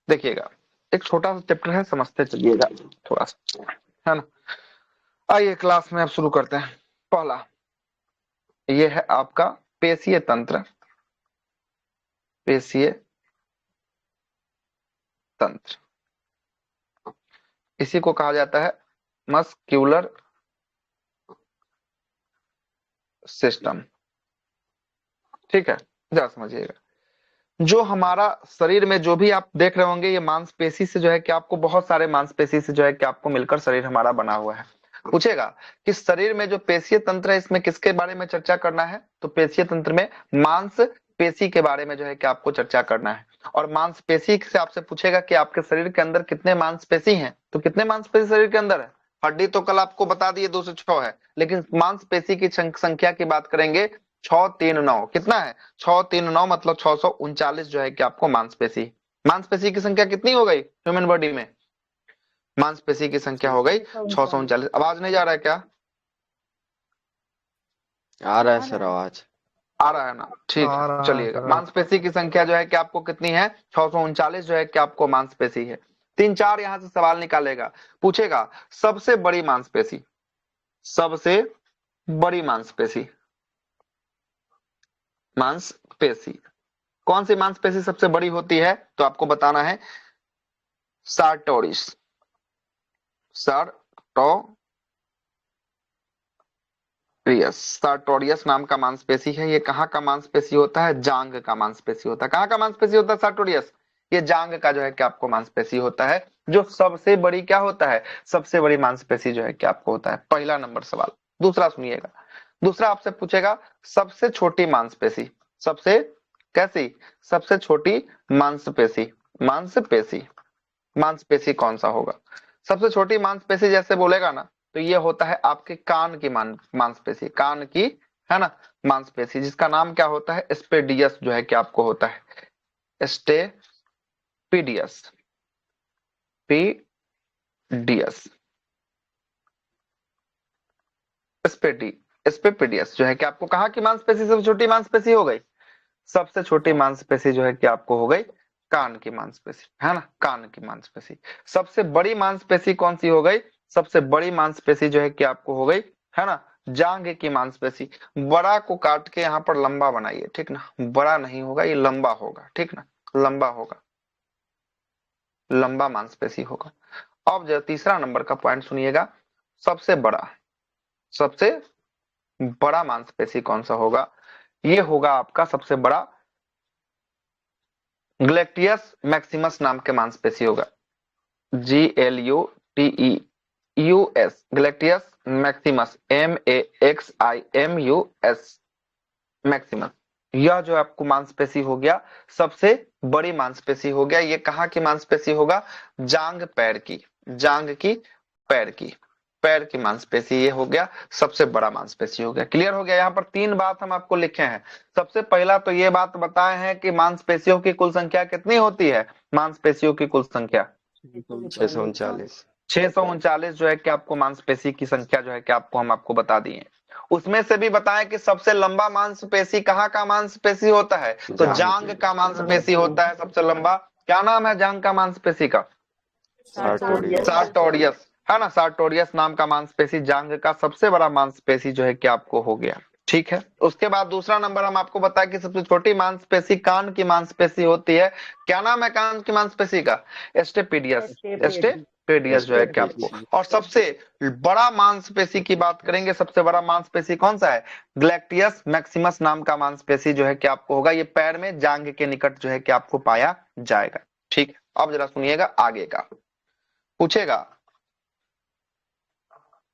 देखिएगा, एक छोटा सा चैप्टर है, समझते चलिएगा थोड़ा सा, है ना। आइए क्लास में अब शुरू करते हैं। पहला ये है आपका पेशीय तंत्र। पेशीय तंत्र, इसी को कहा जाता है मस्क्यूलर सिस्टम। ठीक है, जरा समझिएगा। जो हमारा शरीर में जो भी आप देख रहे होंगे, ये मांसपेशी से जो है कि आपको बहुत सारे मांसपेशी से जो है कि आपको मिलकर शरीर हमारा बना हुआ है। पूछेगा कि शरीर में जो पेशीय तंत्र है, इसमें किसके बारे में चर्चा करना है, तो पेशीय तंत्र में मांसपेशी के बारे में जो है कि आपको चर्चा करना है। और मांसपेशी से आपसे पूछेगा कि आपके शरीर के अंदर कितने मांसपेशी हैं, तो कितने मांसपेशी शरीर के अंदर है। हड्डी तो कल आपको बता दिए 206 है, लेकिन मांसपेशी की संख्या की बात करेंगे 639। कितना है, 639, मतलब 639 जो है कि आपको मांसपेशी। मांसपेशी की संख्या कितनी हो गई ह्यूमन बॉडी में, मांसपेशी की संख्या हो गई 639। आवाज नहीं जा रहा है क्या? आ रहा है सर आवाज। आ रहा है ना, ठीक आ है। रहा है चलिएगा, सर। मांसपेशी की संख्या जो है कि आपको कितनी है, 639 जो है कि आपको मांसपेशी है। 3-4 यहां से सवाल निकालेगा। पूछेगा सबसे बड़ी मांसपेशी, सबसे बड़ी मांसपेशी, मांसपेशी कौन सी मांसपेशी सबसे बड़ी होती है, तो आपको बताना है सार्टोरियस। सार्टोरियस नाम का मांसपेशी है। ये कहाँ का मांसपेशी होता है, जांग का मांसपेशी होता है। कहाँ का मांसपेशी होता है सार्टोरियस, ये जांग का जो है कि आपको मांसपेशी होता है, जो सबसे बड़ी क्या होता है, सबसे बड़ी मांसपेशी जो है कि आपको होता है। पहला नंबर सवाल। दूसरा सुनिएगा, दूसरा आपसे पूछेगा सबसे छोटी मांसपेशी, सबसे कैसी, सबसे छोटी मांसपेशी, मांसपेशी, मांसपेशी कौन सा होगा। सबसे छोटी मांसपेशी जैसे बोलेगा ना, तो ये होता है आपके कान की मांसपेशी, कान की, है ना, मांसपेशी, जिसका नाम क्या होता है, स्पेडियस जो है कि आपको होता है, स्टेपिडियस, पीडियस, स्पेडी स्पेपिडियस जो है कि आपको कहा की मांसपेशी सबसे छोटी मांसपेशी हो गई, सबसे छोटी मांसपेशी जो है कि आपको हो गई कान की मांसपेशी, है ना, कान की मांसपेशी। सबसे बड़ी मांसपेशी कौन सी हो गई, सबसे बड़ी मांसपेशी जो है कि आपको हो गई, है ना, जांघ की मांसपेशी। बड़ा को काट के यहाँ पर लंबा बनाइए, ठीक ना, बड़ा नहीं होगा, ये लंबा होगा, ठीक ना, लंबा होगा, लंबा मांसपेशी होगा। अब जो तीसरा नंबर का पॉइंट सुनिएगा, सबसे बड़ा, सबसे बड़ा मांसपेशी कौन सा होगा, ये होगा आपका सबसे बड़ा ग्लैक्टियस मैक्सिमस नाम के मांसपेशी होगा। GLUTEUS, gluteus maximus, MAXIMUS, maximus. यह जो आपको मांसपेशी हो गया, सबसे बड़ी मांसपेशी हो गया। ये कहाँ की मांसपेशी होगा, जांग पैर की, जांग की, पैर की, पैर की मांसपेशी ये हो गया, सबसे बड़ा मांसपेशी हो गया। क्लियर हो गया। यहाँ पर 3 बात हम आपको लिखे हैं। सबसे पहला तो ये बात बताए हैं कि मांसपेशियों की कुल संख्या कितनी होती है, मांसपेशियों की कुल संख्या 639। 639 जो है कि आपको मांसपेशी की संख्या जो है कि आपको हम आपको बता दिए। उसमें से भी बताएं कि सबसे लंबा मांसपेशी कहाँ का मांसपेशी होता है, तो जांग का मांसपेशी होता है सबसे लंबा। क्या नाम है जांग का मांसपेशी का, सार्टोरियस, है ना, सार्टोरियस नाम का मांसपेशी जांग का सबसे बड़ा मांसपेशी जो है कि आपको हो गया। ठीक है, उसके बाद दूसरा नंबर हम आपको बताया कि सबसे छोटी मांसपेशी कान की मांसपेशी होती है। क्या नाम है कान की मांसपेशी का, स्टेपिडियस, स्टेपिडियस जो है कि आपको। और सबसे बड़ा मांसपेशी की बात करेंगे, सबसे बड़ा मांसपेशी कौन सा है, ग्लैक्टियस मैक्सिमस नाम का मांसपेशी जो है कि आपको होगा। ये पैर में जांग के निकट जो है कि आपको पाया जाएगा। ठीक है, अब जरा सुनिएगा आगे का। पूछेगा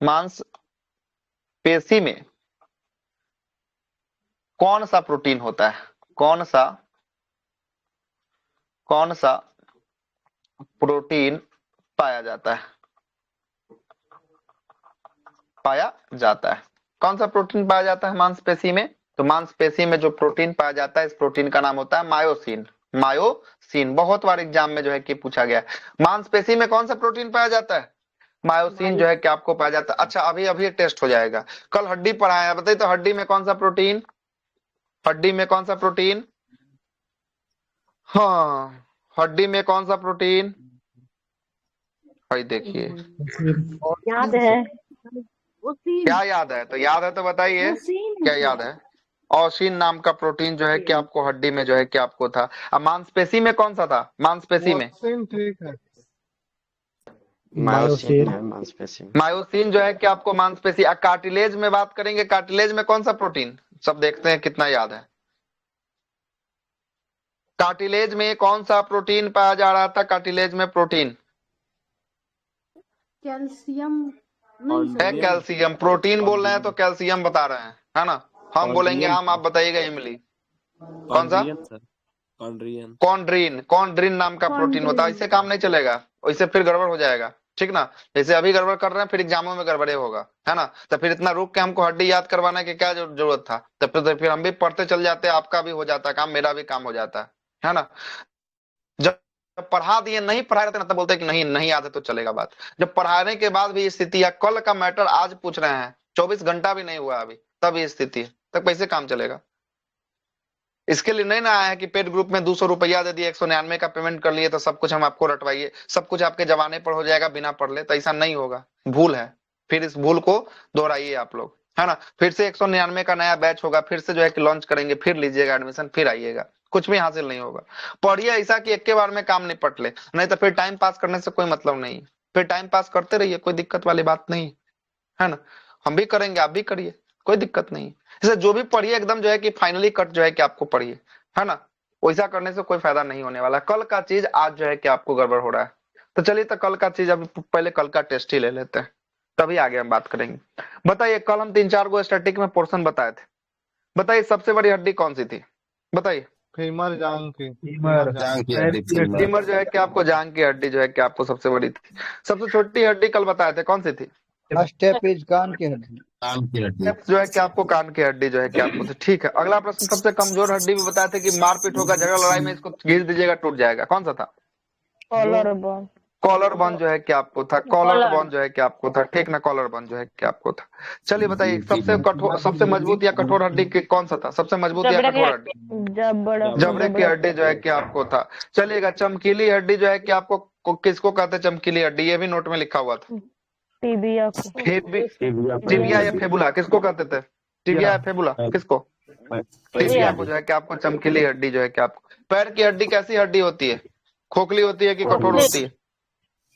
मांसपेशी में कौन सा प्रोटीन होता है, कौन सा प्रोटीन पाया जाता है, पाया जाता है। कौन सा प्रोटीन पाया जाता है मांसपेशी में, तो मांसपेशी में जो प्रोटीन पाया जाता है, इस प्रोटीन का नाम होता है मायोसिन। मायोसिन बहुत बार एग्जाम में जो है कि पूछा गया है। मांसपेशी में कौन सा प्रोटीन पाया जाता है, मायोसिन जो है कि आपको पाया जाता है। अच्छा, अभी अभी टेस्ट हो जाएगा। कल हड्डी पढ़ाया, बताइए तो हड्डी में कौन सा प्रोटीन, हड्डी में कौन सा प्रोटीन, हाँ हड्डी में कौन सा प्रोटीन? भाई देखिए, याद है। क्या याद है? तो याद है तो बताइए क्या याद है। ऑसिन नाम का प्रोटीन जो है कि आपको हड्डी में जो है कि आपको था। अब मांसपेशी में कौन सा था? मांसपेशी में ठीक है। मायोसिन है मांसपेशी में। मायोसिन जो है कि आपको मांसपेशी। कार्टिलेज में बात करेंगे, कार्टिलेज में कौन सा प्रोटीन? सब देखते हैं कितना याद है। कार्टिलेज में कौन सा प्रोटीन पाया जा रहा था? कार्टिलेज में प्रोटीन कैल्शियम है, कैल्शियम। प्रोटीन बोल रहे हैं तो कैल्शियम बता रहे हैं, है ना। हम बोलेंगे हम, आप बताइएगा इमली। कौन सा? कॉन्ड्रियन। कॉन्ड्रीन। कॉन्ड्रीन नाम का प्रोटीन होता है। इससे काम नहीं चलेगा, इससे फिर गड़बड़ हो जाएगा, ठीक ना। जैसे अभी गड़बड़ कर रहे हैं, फिर एग्जामों में गड़बड़े होगा, है ना। तो फिर इतना रुक के हमको हड्डी याद करवाने की क्या जरूरत था? तो फिर हम भी पढ़ते चल जाते, आपका भी हो जाता काम, मेरा भी काम हो जाता है ना। जब पढ़ा दिए, नहीं पढ़ा रहते ना, तब बोलते हैं कि नहीं नहीं याद है तो चलेगा बात। जब पढ़ाने के बाद भी स्थिति है, कल का मैटर आज पूछ रहे हैं, 24 घंटा भी नहीं हुआ अभी, तब ये स्थिति है, तब कैसे काम चलेगा? इसके लिए नहीं ना आया है कि पेड ग्रुप में 200 रुपया दे दिए, 199 का पेमेंट कर लिए तो सब कुछ हम आपको रटवाइए, सब कुछ आपके जमाने पर हो जाएगा बिना पढ़ ले। तो ऐसा नहीं होगा, भूल है। फिर इस भूल को दोहराइए आप लोग, है ना। फिर से 199 का नया बैच होगा, फिर से जो है कि लॉन्च करेंगे, फिर लीजिएगा एडमिशन, फिर आइएगा। कुछ भी हासिल नहीं होगा। पढ़िए ऐसा कि एक के बार में काम निपट ले, नहीं तो फिर टाइम पास करने से कोई मतलब नहीं। फिर टाइम पास करते रहिए, कोई दिक्कत वाली बात नहीं, है ना। हम भी करेंगे, आप भी करिए, कोई दिक्कत नहीं। जैसे जो भी पढ़िए एकदम जो है कि फाइनली कट जो है कि आपको पढ़िए, है ना। वैसा करने से कोई फायदा नहीं होने वाला। कल का चीज आज जो है कि आपको गड़बड़ हो रहा है। तो चलिए, तो कल का चीज अभी पहले कल का टेस्ट ही ले लेते हैं, तभी आगे हम बात करेंगे। बताइए, कल हम 3-4 गो स्टैटिक में पोर्शन बताए थे। बताइए सबसे बड़ी हड्डी कौन सी थी? बताइए। फीमर जांग की। फीमर जो है कि आपको जांग की हड्डी जो है कि आपको सबसे बड़ी थी। सबसे छोटी हड्डी कल बताए थे, कौन सी थी? स्टेपेज कान की हड्डी। स्टेप्स जो है कि आपको कान की हड्डी जो है कि आपको थी। ठीक है, अगला प्रश्न, सबसे कमजोर हड्डी भी बताए थे कि मारपीट होगा, झगड़ा लड़ाई में इसको घिस दीजिएगा टूट जाएगा, कौन सा था? Collar bone. कॉलर बोन जो है कि आपको था। कॉलर बोन जो है कि आपको था, ठीक ना। कॉलर बोन जो है कि आपको था। चलिए बताइए, सबसे कठोर, सबसे मजबूत या कठोर हड्डी कौन सा था? सबसे मजबूत या कठोर हड्डी? जबड़े की हड्डी जो है कि आपको था। चलिएगा, चमकीली हड्डी जो है कि आपको किसको कहते हैं? चमकीली हड्डी, ये भी नोट में लिखा हुआ था। टिबिया टिबिया या फेबुला किसको कहते थे? टिबिया या फेबुला किसको? टिबिया को जो है कि आपको चमकीली हड्डी जो है कि आपको। पैर की हड्डी कैसी हड्डी होती है? खोखली होती है कि कठोर होती है?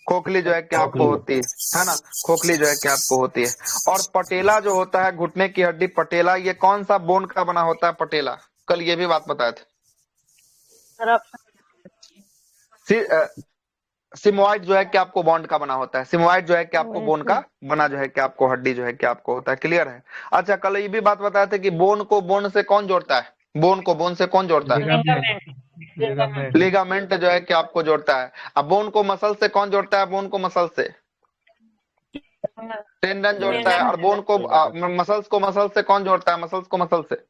खोखली जो है कि आपको होती है ना। खोखली जो है कि आपको होती है। और पटेला जो होता है, घुटने की हड्डी, पटेला, ये कौन सा बोन का बना होता है पटेला? कल ये भी बात बताए थे। सिमोइड जो है कि आपको बॉन्ड का बना होता है। सिमोइड जो है कि आपको बोन का बना जो है कि आपको हड्डी जो है कि आपको होता है। क्लियर है? अच्छा, कल ये भी बात बताए थे कि बोन को बोन से कौन जोड़ता है? बोन को बोन से कौन जोड़ता है? लिगामेंट जो है कि आपको जोड़ता है। अब बोन को मसल से कौन जोड़ता है? बोन को मसल से टेंडन जोड़ता है। और बोन को मसल्स को मसल से कौन जोड़ता है? मसल्स को मसल से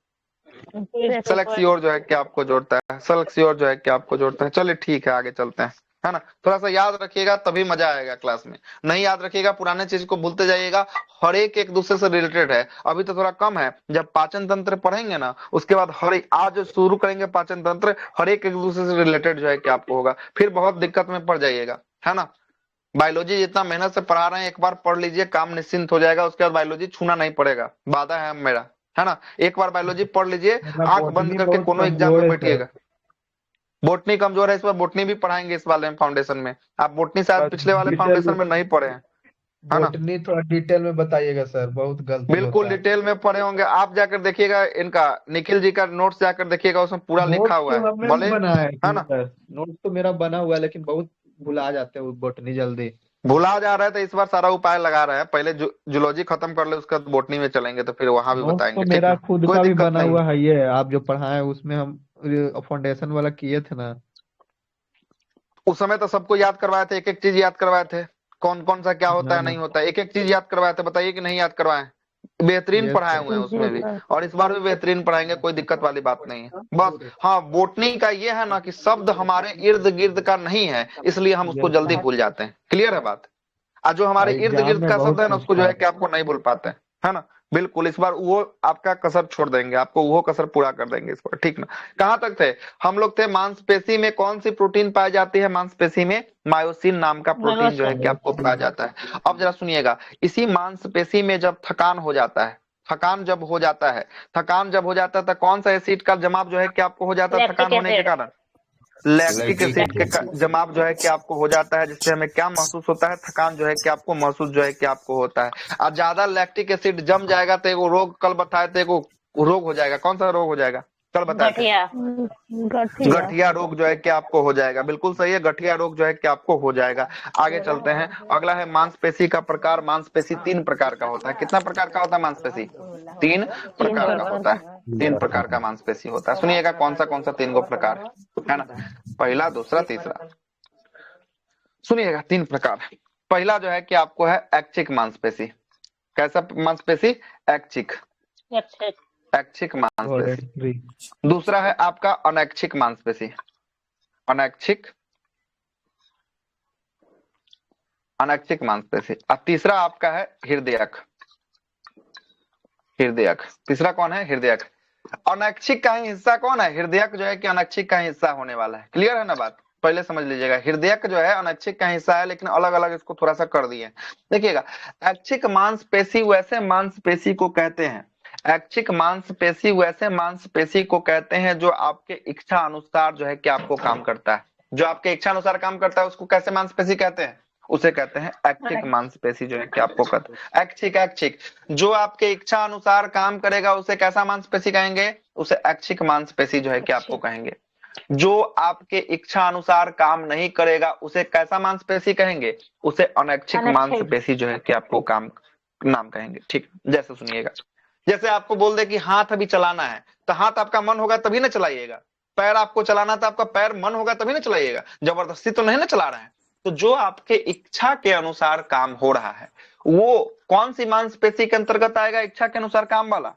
सलेक्सियोर जो है कि आपको जोड़ता है। सलेक्सियोर जो है कि आपको जोड़ता है। चलिए ठीक है, आगे चलते हैं, है ना। थोड़ा सा याद रखिएगा तभी मजा आएगा क्लास में। नहीं याद रखिएगा, पुराने चीज को भूलते जाइएगा। हर एक दूसरे से रिलेटेड है। अभी तो थोड़ा कम है, जब पाचन तंत्र पढ़ेंगे ना, उसके बाद हर एक, आज शुरू करेंगे पाचन तंत्र, हर एक दूसरे से रिलेटेड जो है कि आपको होगा। फिर बहुत दिक्कत में पड़ जाइएगा, है ना। बायोलॉजी जितना मेहनत से पढ़ा रहे हैं, एक बार पढ़ लीजिए, काम निश्चिंत हो जाएगा। उसके बाद बायोलॉजी छूना नहीं पड़ेगा, वादा है मेरा, है ना। एक बार बायोलॉजी पढ़ लीजिए, आंख बंद करके कोनो एग्जाम में बैठिएगा। बोटनी कमजोर है, इस बार बोटनी भी पढ़ाएंगे इस वाले फाउंडेशन में। आप बोटनी शायद पिछले वाले फाउंडेशन में नहीं पढ़े हैं, है ना। बोटनी थोड़ा डिटेल में बताइएगा सर, बहुत गलती बिल्कुल होता है। डिटेल में पढ़े होंगे आप। जाकर देखिएगा इनका, निखिल जी का नोट्स जाकर देखिएगा, उसमें पूरा लिखा हुआ है। भले, है ना। नोट तो मेरा बना हुआ है, लेकिन बहुत भुला जाते हैं बोटनी जल्दी। भुला जा रहा है तो इस बार सारा उपाय लगा रहा है। पहले जूलॉजी खत्म कर ले, उसके बाद बोटनी में चलेंगे, तो फिर वहां भी बताएंगे। तो मेरा खुद कोई का भी दिक्कत बना नहीं। हुआ है, ये आप जो पढ़ाए उसमें हम फाउंडेशन वाला किए थे ना। उस समय तो सबको याद करवाए थे, एक एक चीज याद करवाए थे, कौन कौन सा क्या होता है नहीं होता है, एक एक चीज याद करवाए थे। बताइए कि नहीं याद करवाए? बेहतरीन पढ़ाए हुए हैं उसमें भी, और इस बार भी बेहतरीन पढ़ाएंगे, कोई दिक्कत वाली बात नहीं है। बस हाँ, बोटनी का ये है ना कि शब्द हमारे इर्द गिर्द का नहीं है, इसलिए हम उसको जल्दी भूल जाते हैं। क्लियर है बात? और जो हमारे इर्द गिर्द का शब्द है ना, उसको जो है कि आपको नहीं भूल पाते हैं, है ना। बिल्कुल इस बार वो आपका कसर छोड़ देंगे, आपको वो कसर पूरा कर देंगे इस बार, ठीक ना। कहां तक थे हम लोग? थे मांसपेशी में कौन सी प्रोटीन पाई जाती है? मांसपेशी में मायोसिन नाम का प्रोटीन जो है कि आपको पाया जाता है। अब जरा सुनिएगा, इसी मांसपेशी में जब थकान हो जाता है, थकान जब हो जाता है, थकान जब हो जाता है तो कौन सा एसिड का जमाव जो है कि आपको हो जाता है थकान होने के कारण? लैक्टिक एसिड के जमाव जो है कि आपको हो जाता है, जिससे हमें क्या महसूस होता है? थकान जो है कि आपको महसूस जो है कि आपको होता है। और ज्यादा लैक्टिक एसिड जम जाएगा तो एगो रोग कल बताए थे, एगो रोग हो जाएगा। कौन सा रोग हो जाएगा? कल बताए थे, गठिया गठिया रोग जो है कि आपको हो जाएगा। बिल्कुल सही है, गठिया रोग जो है कि आपको हो जाएगा। आगे चलते हैं, अगला है मांसपेशी का प्रकार। मांसपेशी 3 प्रकार का होता है। कितना प्रकार का होता है मांसपेशी? 3 प्रकार का होता है। 3 प्रकार का मांसपेशी होता है। सुनिएगा कौन सा 3 गो प्रकार है ना, पहला, दूसरा, तीसरा। सुनिएगा 3 प्रकार। पहला जो है कि आपको है ऐच्छिक मांसपेशी। कैसा मांसपेशी? ऐच्छिक, ऐच्छिक मांसपेशी। थ्री। दूसरा है आपका अनैच्छिक मांसपेशी, अनैच्छिक, अनैच्छिक मांसपेशी। और तीसरा आपका है हृदयक, हृदयक। तीसरा कौन है? हृदयक। अनैच्छिक का ही हिस्सा कौन है? हृदयक जो है कि अनैच्छिक का हिस्सा होने वाला है। क्लियर है ना बात? पहले समझ लीजिएगा, हृदयक जो है अनैच्छिक का हिस्सा है, लेकिन अलग अलग इसको थोड़ा सा कर दिए। देखिएगा, ऐच्छिक मांसपेशी वैसे मांसपेशी को कहते हैं, ऐच्छिक मांसपेशी वैसे मांसपेशी को कहते हैं जो आपके इच्छा अनुसार जो है कि आपको काम करता है। जो आपके इच्छा अनुसार काम करता है उसको कैसे मांसपेशी कहते हैं? उसे कहते हैं ऐच्छिक मांसपेशी जो है कि आपको कहते हैं। ऐच्छिक, ऐच्छिक जो आपके इच्छा अनुसार काम करेगा उसे कैसा मांसपेशी कहेंगे? उसे ऐच्छिक मांसपेशी जो है कि आपको कहेंगे। जो आपके इच्छा अनुसार काम नहीं करेगा उसे कैसा मांसपेशी कहेंगे? उसे अनैच्छिक मांसपेशी जो है कि आपको काम नाम कहेंगे। ठीक, जैसे सुनिएगा, जैसे आपको बोल दे कि हाथ अभी चलाना है, तो हाथ आपका मन होगा तभी ना चलाइएगा। पैर आपको चलाना था, आपका पैर मन होगा तभी ना चलाइएगा, जबरदस्ती तो नहीं ना चला रहे हैं। तो जो आपके इच्छा के अनुसार काम हो रहा है वो कौन सी मांसपेशी के अंतर्गत आएगा? इच्छा के अनुसार काम वाला,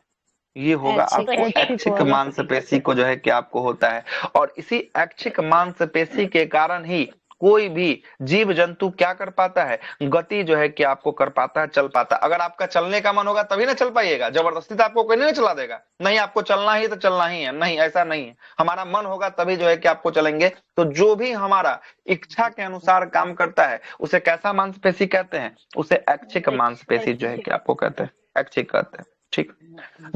ये होगा आपको ऐच्छिक मांसपेशी को जो है कि आपको होता है। और इसी ऐच्छिक मांसपेशी के कारण ही कोई भी जीव जंतु क्या कर पाता है? गति जो है कि आपको कर पाता है, चल पाता है। अगर आपका चलने का मन होगा तभी ना चल पाइएगा, जबरदस्ती तो आपको कोई नहीं चला देगा। नहीं, आपको चलना ही तो चलना ही है, नहीं ऐसा नहीं है। हमारा मन होगा तभी जो है कि आपको चलेंगे। तो जो भी हमारा इच्छा के अनुसार काम करता है उसे कैसा मांसपेशी कहते हैं? उसे ऐच्छिक मांसपेशी जो है कि आपको कहते हैं, ऐच्छिक कहते हैं। ठीक,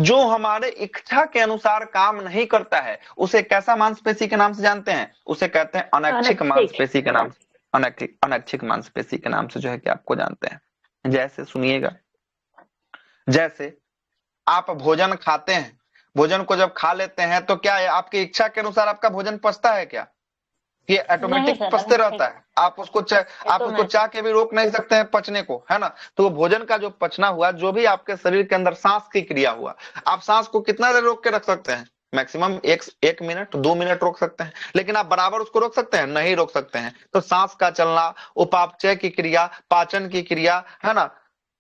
जो हमारे इच्छा के अनुसार काम नहीं करता है उसे कैसा मांसपेशी के नाम से जानते हैं? उसे कहते हैं अनैच्छिक मांसपेशी के नाम से, अनैच्छिक, अनैच्छिक मांसपेशी के नाम से जो है कि आपको जानते हैं। जैसे सुनिएगा, जैसे आप भोजन खाते हैं, भोजन को जब खा लेते हैं तो क्या है आपकी इच्छा के अनुसार आपका भोजन पचता है क्या? ये ऑटोमेटिक पचते रहता है। आप उसको चाह के भी रोक नहीं सकते हैं पचने को, है ना। तो वो भोजन का जो पचना हुआ, जो भी आपके शरीर के अंदर सांस की क्रिया हुआ, आप सांस को कितना देर रोक के रख सकते हैं? मैक्सिमम एक मिनट, 2 मिनट रोक सकते हैं। लेकिन आप बराबर उसको रोक सकते हैं? नहीं रोक सकते हैं। तो सांस का चलना, उपापचय की क्रिया, पाचन की क्रिया, है ना,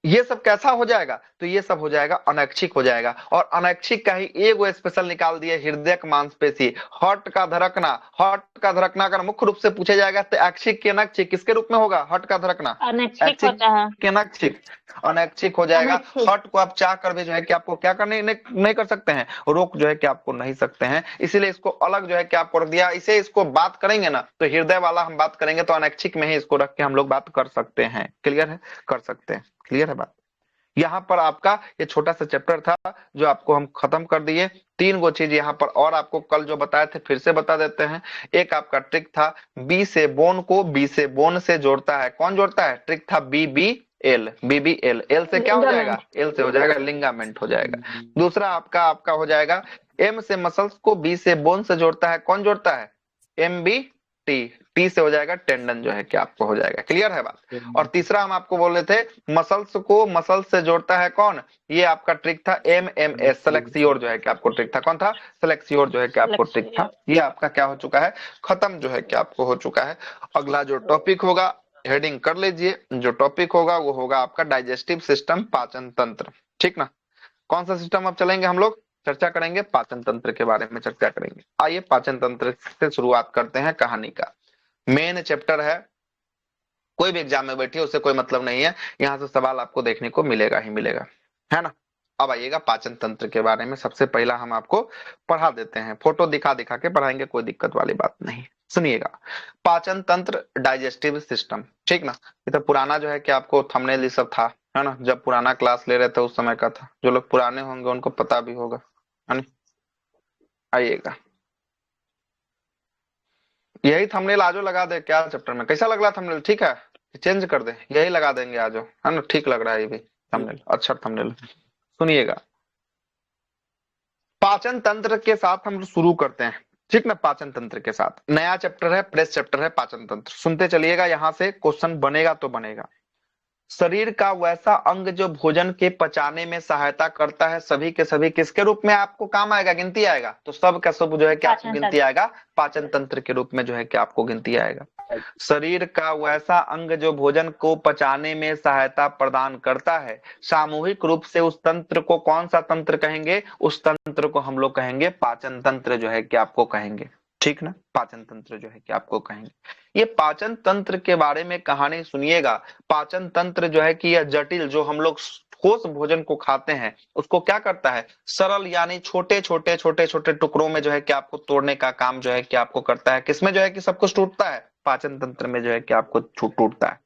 ये सब कैसा हो जाएगा? तो ये सब हो जाएगा अनैच्छिक हो जाएगा। और अनैच्छिक का ही एक वो स्पेशल निकाल दिए, हृदयक मांसपेशी। हार्ट का धड़कना, हार्ट का धड़कना अगर मुख्य रूप से पूछे जाएगा तो ऐच्छिक के अनैच्छिक किसके रूप में होगा? हार्ट का धड़कना अनैच्छिक होता है। के अनैच्छिक, अनैच्छिक हो जाएगा। हार्ट को आप चाह कर भी जो है कि आपको क्या करने नहीं कर सकते हैं, रोक जो है कि आपको नहीं सकते हैं। इसीलिए इसको अलग जो है कि आपको रख दिया। इसे इसको बात करेंगे ना तो हृदय वाला हम बात करेंगे तो अनैच्छिक में ही इसको रख के हम लोग बात कर सकते हैं। क्लियर है? कर सकते हैं। क्लियर है बात? यहाँ पर आपका ये छोटा सा चैप्टर था जो आपको हम खत्म कर दिए। 3 गो चीज यहाँ पर और आपको कल जो बताए थे फिर से बता देते हैं। एक आपका ट्रिक था, बी से बोन को बी से बोन से जोड़ता है। कौन जोड़ता है? ट्रिक था BBL, BBL। एल से क्या हो जाएगा? एल से हो जाएगा लिंगामेंट हो जाएगा। दूसरा आपका हो जाएगा M से मसल्स को B से बोन से जोड़ता है। कौन जोड़ता है? MBT, टी से हो जाएगा टेंडन जो है कि आपको हो जाएगा। क्लियर है बात? और तीसरा हम आपको बोल रहे थे मसल्स को मसल्स से जोड़ता है कौन? ये आपका ट्रिक था MMS, सेलेक्सियोर जो है कि आपको ट्रिक था। कौन था? सेलेक्सियोर जो है कि आपको ट्रिक था। ये आपका क्या हो चुका है? खत्म जो है कि आपको हो चुका है। अगला जो टॉपिक होगा, हेडिंग कर लीजिए, जो टॉपिक होगा वो होगा आपका डाइजेस्टिव सिस्टम, पाचन तंत्र। ठीक ना? कौन सा सिस्टम अब चलेंगे हम लोग? चर्चा करेंगे पाचन तंत्र के बारे में चर्चा करेंगे। आइए पाचन तंत्र से शुरुआत करते हैं कहानी का। मेन चैप्टर है, कोई भी एग्जाम में बैठिए उससे कोई मतलब नहीं है, यहाँ से सवाल आपको देखने को मिलेगा ही मिलेगा, है ना। अब आइएगा पाचन तंत्र के बारे में। सबसे पहला हम आपको पढ़ा देते हैं, फोटो दिखा दिखा के पढ़ाएंगे, कोई दिक्कत वाली बात नहीं। सुनिएगा, पाचन तंत्र, डाइजेस्टिव सिस्टम, ठीक ना। ये तो पुराना जो है कि आपको थंबनेल ये सब था, है ना, जब पुराना क्लास ले रहे थे उस समय का था। जो लोग पुराने होंगे उनको पता भी होगा, है ना। आइएगा, यही थंबनेल आजो लगा दे क्या चैप्टर में, कैसा लग रहा थंबनेल, ठीक है, चेंज कर दे, यही लगा देंगे आजो, है ना, ठीक लग रहा है ये भी थंबनेल, अच्छा थंबनेल। सुनिएगा, पाचन तंत्र के साथ हम शुरू करते हैं, ठीक ना। पाचन तंत्र के साथ नया चैप्टर है, प्रेस चैप्टर है पाचन तंत्र। सुनते चलिएगा, यहां से क्वेश्चन बनेगा तो बनेगा। शरीर का वैसा अंग जो भोजन के पचाने में सहायता करता है, सभी के सभी किसके रूप में आपको काम आएगा, गिनती आएगा, तो सब का सब जो है कि आपको पाचन गिनती आएगा, पाचन तंत्र के रूप में जो है कि आपको गिनती आएगा। शरीर का वैसा अंग जो भोजन को पचाने में सहायता प्रदान करता है, सामूहिक रूप से उस तंत्र को कौन सा तंत्र कहेंगे, उस तंत्र को हम लोग कहेंगे पाचन तंत्र जो है कि आपको कहेंगे, ठीक ना, पाचन तंत्र जो है कि आपको कहेंगे। ये पाचन तंत्र के बारे में कहानी सुनिएगा। पाचन तंत्र जो है कि यह जटिल, जो हम लोग ठोस भोजन को खाते हैं उसको क्या करता है, सरल यानी छोटे छोटे छोटे छोटे टुकड़ों में जो है कि आपको तोड़ने का काम जो है कि आपको करता है। किसमें जो है कि सब कुछ टूटता है, पाचन तंत्र में जो है कि आपको टूटता है।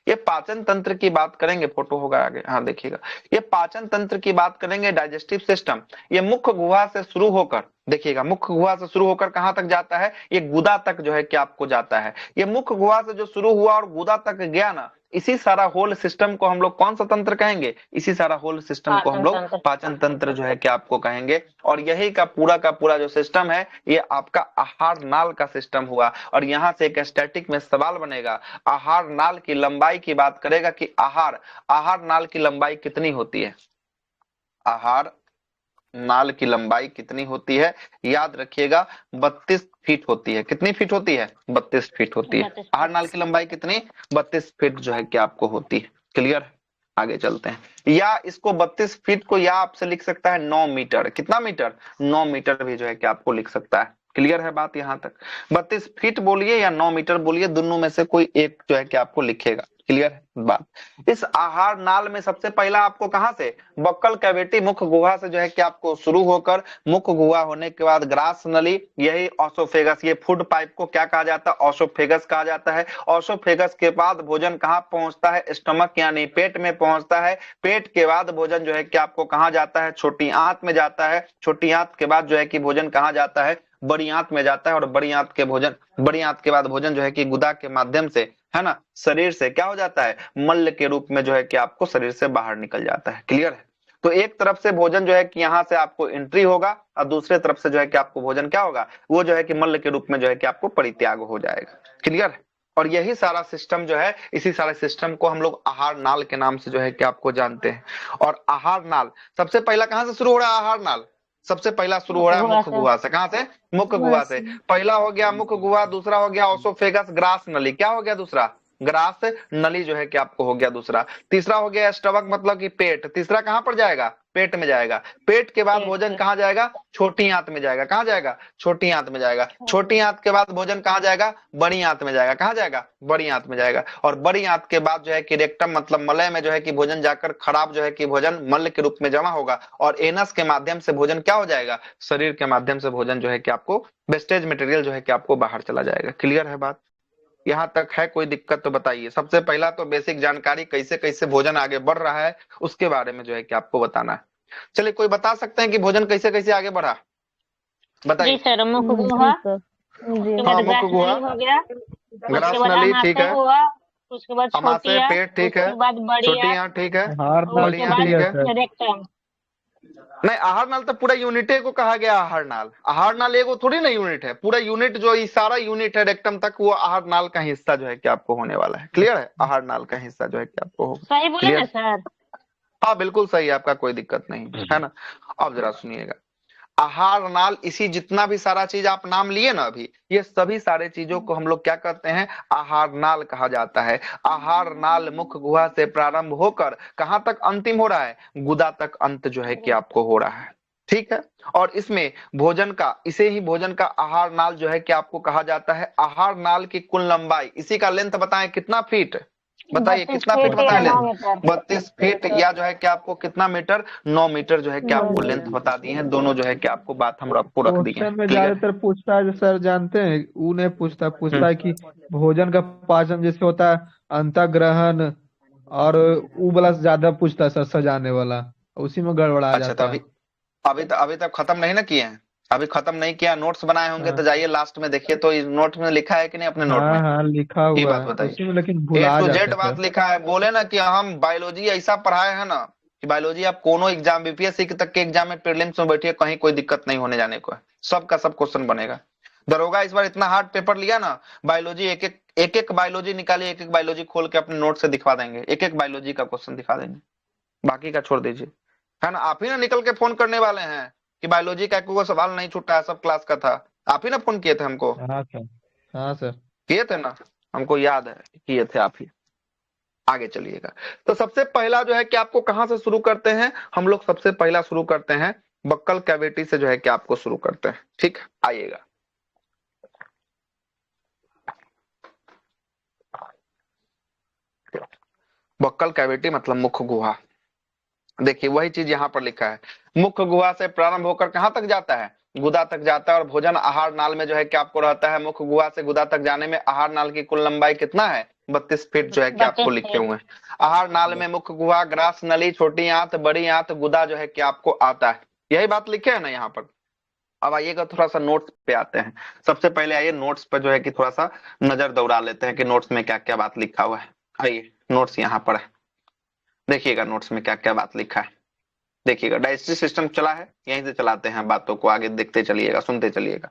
ये पाचन तंत्र की बात करेंगे, फोटो होगा आगे, हाँ देखिएगा, ये पाचन तंत्र की बात करेंगे। डाइजेस्टिव सिस्टम, ये मुख्य गुहा से शुरू होकर, देखिएगा, मुख्य गुहा से शुरू होकर कहां तक जाता है, ये गुदा तक जो है कि आपको जाता है। ये मुख्य गुहा से जो शुरू हुआ और गुदा तक गया ना, इसी सारा होल सिस्टम को हम लोग कौन सा तंत्र कहेंगे, इसी सारा होल सिस्टम को हम लोग पाचन तंत्र जो है कि आपको कहेंगे। और यही का पूरा जो सिस्टम है ये आपका आहार नाल का सिस्टम हुआ। और यहाँ से एक स्टैटिक में सवाल बनेगा, आहार नाल की लंबाई की बात करेगा कि आहार नाल की लंबाई कितनी होती है, आहार नाल की लंबाई कितनी होती है, याद रखिएगा 32 फीट होती है। कितनी फीट होती है, 32 फीट होती है। आहार नाल की लंबाई कितनी, 32 फीट जो है कि आपको होती है। क्लियर, आगे चलते हैं। या इसको 32 फीट को या आपसे लिख सकता है 9 मीटर, कितना मीटर, 9 मीटर भी जो है कि आपको लिख सकता है। क्लियर है बात यहां तक, 32 फीट बोलिए या 9 मीटर बोलिए, दोनों में से कोई एक जो है कि आपको लिखेगा। क्लियर है बात। इस आहार नाल में सबसे पहला आपको कहां से, बक्कल कैविटी, मुख्य गुहा से जो है कि आपको शुरू होकर मुख्य गुहा होने के बाद ग्रास नली, यही ऑसोफेगस, ये फूड पाइप को क्या कहा जाता है, ऑसोफेगस कहा जाता है। ऑसोफेगस के बाद भोजन कहां पहुंचता है, स्टमक यानी पेट में पहुंचता है। पेट के बाद भोजन जो है कि आपको कहां जाता है, छोटी आंत में जाता है। छोटी आंत के बाद जो है कि भोजन कहां जाता है, बड़ी आंत में जाता है। और बड़ी आंत के बाद भोजन जो है कि गुदा के माध्यम से, है ना, शरीर से क्या हो जाता है, मल के रूप में जो है कि आपको शरीर से बाहर निकल जाता है। क्लियर है। तो एक तरफ से भोजन जो है कि यहां से आपको एंट्री होगा और दूसरे तरफ से जो है कि आपको भोजन क्या होगा, वो जो है कि मल के रूप में जो है कि आपको परित्याग हो जाएगा। क्लियर है। और यही सारा सिस्टम जो है, इसी सारे सिस्टम को हम लोग आहार नाल के नाम से जो है कि आपको जानते हैं। और आहार नाल सबसे पहला कहां से शुरू हो रहा है, आहार नाल सबसे पहला शुरू हो रहा है मुख्य गुहा से। कहां से, मुख्य गुहा से। पहला हो गया मुख्य गुहा, दूसरा हो गया ऑसोफेगस, ग्रास नली, क्या हो गया दूसरा, ग्रास नली जो है कि आपको हो गया दूसरा। तीसरा हो गया स्टमक, मतलब कि पेट, तीसरा कहां पर जाएगा, पेट में जाएगा। पेट के बाद भोजन कहां जाएगा, छोटी आंत में जाएगा। कहां जाएगा, छोटी आंत में जाएगा। छोटी आंत के बाद भोजन कहां जाएगा, बड़ी आंत में जाएगा। कहां जाएगा, बड़ी आंत में जाएगा। और बड़ी आंत के बाद जो है कि रेक्टम, मतलब मलय में जो है कि भोजन जाकर खराब जो है कि भोजन मल के रूप में जमा होगा। और एनस के माध्यम से भोजन क्या हो जाएगा, शरीर के माध्यम से भोजन जो है कि आपको वेस्टेज मटेरियल जो है कि आपको बाहर चला जाएगा। क्लियर है बात, यहाँ तक है कोई दिक्कत तो बताइए। सबसे पहला तो बेसिक जानकारी, कैसे कैसे भोजन आगे बढ़ रहा है उसके बारे में जो है कि आपको बताना है। चलिए, कोई बता सकते हैं कि भोजन कैसे कैसे आगे बढ़ा, बताइए। जी सर, मुख्य गुहा, हाँ, मुख्य गुहा, हो गया, ग्रास उसके बाद नली, ठीक अमाशय है, हुआ, उसके बाद छोटी अमाशय, आंत, पेट, ठीक है, उसके बाद बड़ी छोटी आंत, आंत, ठीक है, आहार नाल बड़ी उसके आंत, बाद ठीक है। Sir, rectum. नहीं, आहार नाल तो पूरा यूनिटे को कहा गया आहार नाल। आहार नाल एगो थोड़ी ना यूनिट है, पूरा यूनिट जो ये सारा यूनिट है रेक्टम तक, वो आहार नाल का हिस्सा जो है कि आपको होने वाला है। क्लियर है, आहार नाल का हिस्सा जो है कि आपको होगा। सही बोले ना सर? हाँ बिल्कुल सही है आपका, कोई दिक्कत नहीं है ना। अब जरा सुनिएगा, आहार नाल, इसी जितना भी सारा चीज आप नाम लिए ना अभी, ये सभी सारे चीजों को हम लोग क्या कहते हैं, आहार नाल कहा जाता है। आहार नाल मुख्य गुहा से प्रारंभ होकर कहां तक अंतिम हो रहा है, गुदा तक अंत जो है कि आपको हो रहा है। ठीक है। और इसमें भोजन का, इसे ही भोजन का आहार नाल जो है कि आपको कहा जाता है। आहार नाल की कुल लंबाई, इसी का लेंथ बताएं कितना फीट, बताइए 32 कितना फीट फीट बता या ले 9 मीटर। 32 फीट या जो है कि आपको कितना मीटर 9 मीटर जो है कि आपको लेंथ बता दिए हैं। दोनों जो है कि आपको बात हम आपको रख दिए हैं। क्वेश्चन में क्लियर? ज्यादातर पूछता है जो सर जानते हैं, वो नहीं पूछता, पूछता है कि भोजन का पाचन जैसे होता है अंतःग्रहण, और वो वाला ज्यादा पूछता है सर, सजाने वाला, उसी में गड़बड़ा अच्छा तो जाता अभी है। अभी तक खत्म नहीं ना किए हैं? अभी खत्म नहीं किया, नोट्स बनाए होंगे हाँ तो जाइए लास्ट में देखिए तो इस नोट में लिखा है कि नहीं अपने नोट में? हाँ हाँ, लिखा ये हुआ बात है बताइए। उसी में, लेकिन ए भुला टू जाते जेड हैं बात सर। लिखा है। बोले ना कि हम बायोलॉजी ऐसा पढ़ाए हैं ना कि बायोलॉजी आप कोनो एग्जाम बीपीएससी तक के एग्जाम में प्रीलिम्स में बैठिए, कहीं कोई दिक्कत नहीं होने जाने को है। सबका सब क्वेश्चन बनेगा। दरोगा इस बार इतना हार्ड पेपर लिया ना, बायोलॉजी एक एक बायोलॉजी निकालिए, एक एक बायोलॉजी खोल के अपने नोट से दिखवा देंगे, एक एक बायोलॉजी का क्वेश्चन दिखा देंगे, बाकी का छोड़ दीजिए। है ना? आप ही ना निकल के फोन करने वाले हैं कि बायोलॉजी का कोई सवाल नहीं छूटा है, सब क्लास का था। आप ही ना फोन किए थे हमको, हाँ सर। हाँ सर। किए थे ना? हमको याद है किए थे आप ही। आगे चलिएगा। तो सबसे पहला जो है कि आपको कहां से शुरू करते हैं हम लोग? सबसे पहला शुरू करते हैं बक्कल कैविटी से जो है कि आपको शुरू करते हैं। ठीक, आइएगा। बक्कल कैविटी मतलब मुख्य गुहा। देखिए वही चीज यहाँ पर लिखा है, मुख्य गुहा से प्रारंभ होकर कहां तक जाता है? गुदा तक जाता है। और भोजन आहार नाल में जो है कि आपको रहता है। मुख्य गुहा से गुदा तक जाने में आहार नाल की कुल लंबाई कितना है? 32 फीट जो है कि आपको 32 लिखे फीट। हुए हैं। आहार नाल में मुख्य गुहा, ग्रास नली, छोटी आंत, बड़ी आंत, गुदा जो है कि आपको आता है। यही बात लिखे है ना यहाँ पर? अब आइएगा थोड़ा सा नोट्स पे आते हैं। सबसे पहले आइए नोट्स पर जो है कि थोड़ा सा नजर दौड़ा लेते हैं कि नोट्स में क्या क्या बात लिखा हुआ है। आइए नोट्स यहाँ पर है, देखिएगा नोट्स में क्या क्या बात लिखा है। देखिएगा डाइजेस्टिव सिस्टम चला है, यहीं से चलाते हैं बातों को, आगे देखते चलिएगा, सुनते चलिएगा।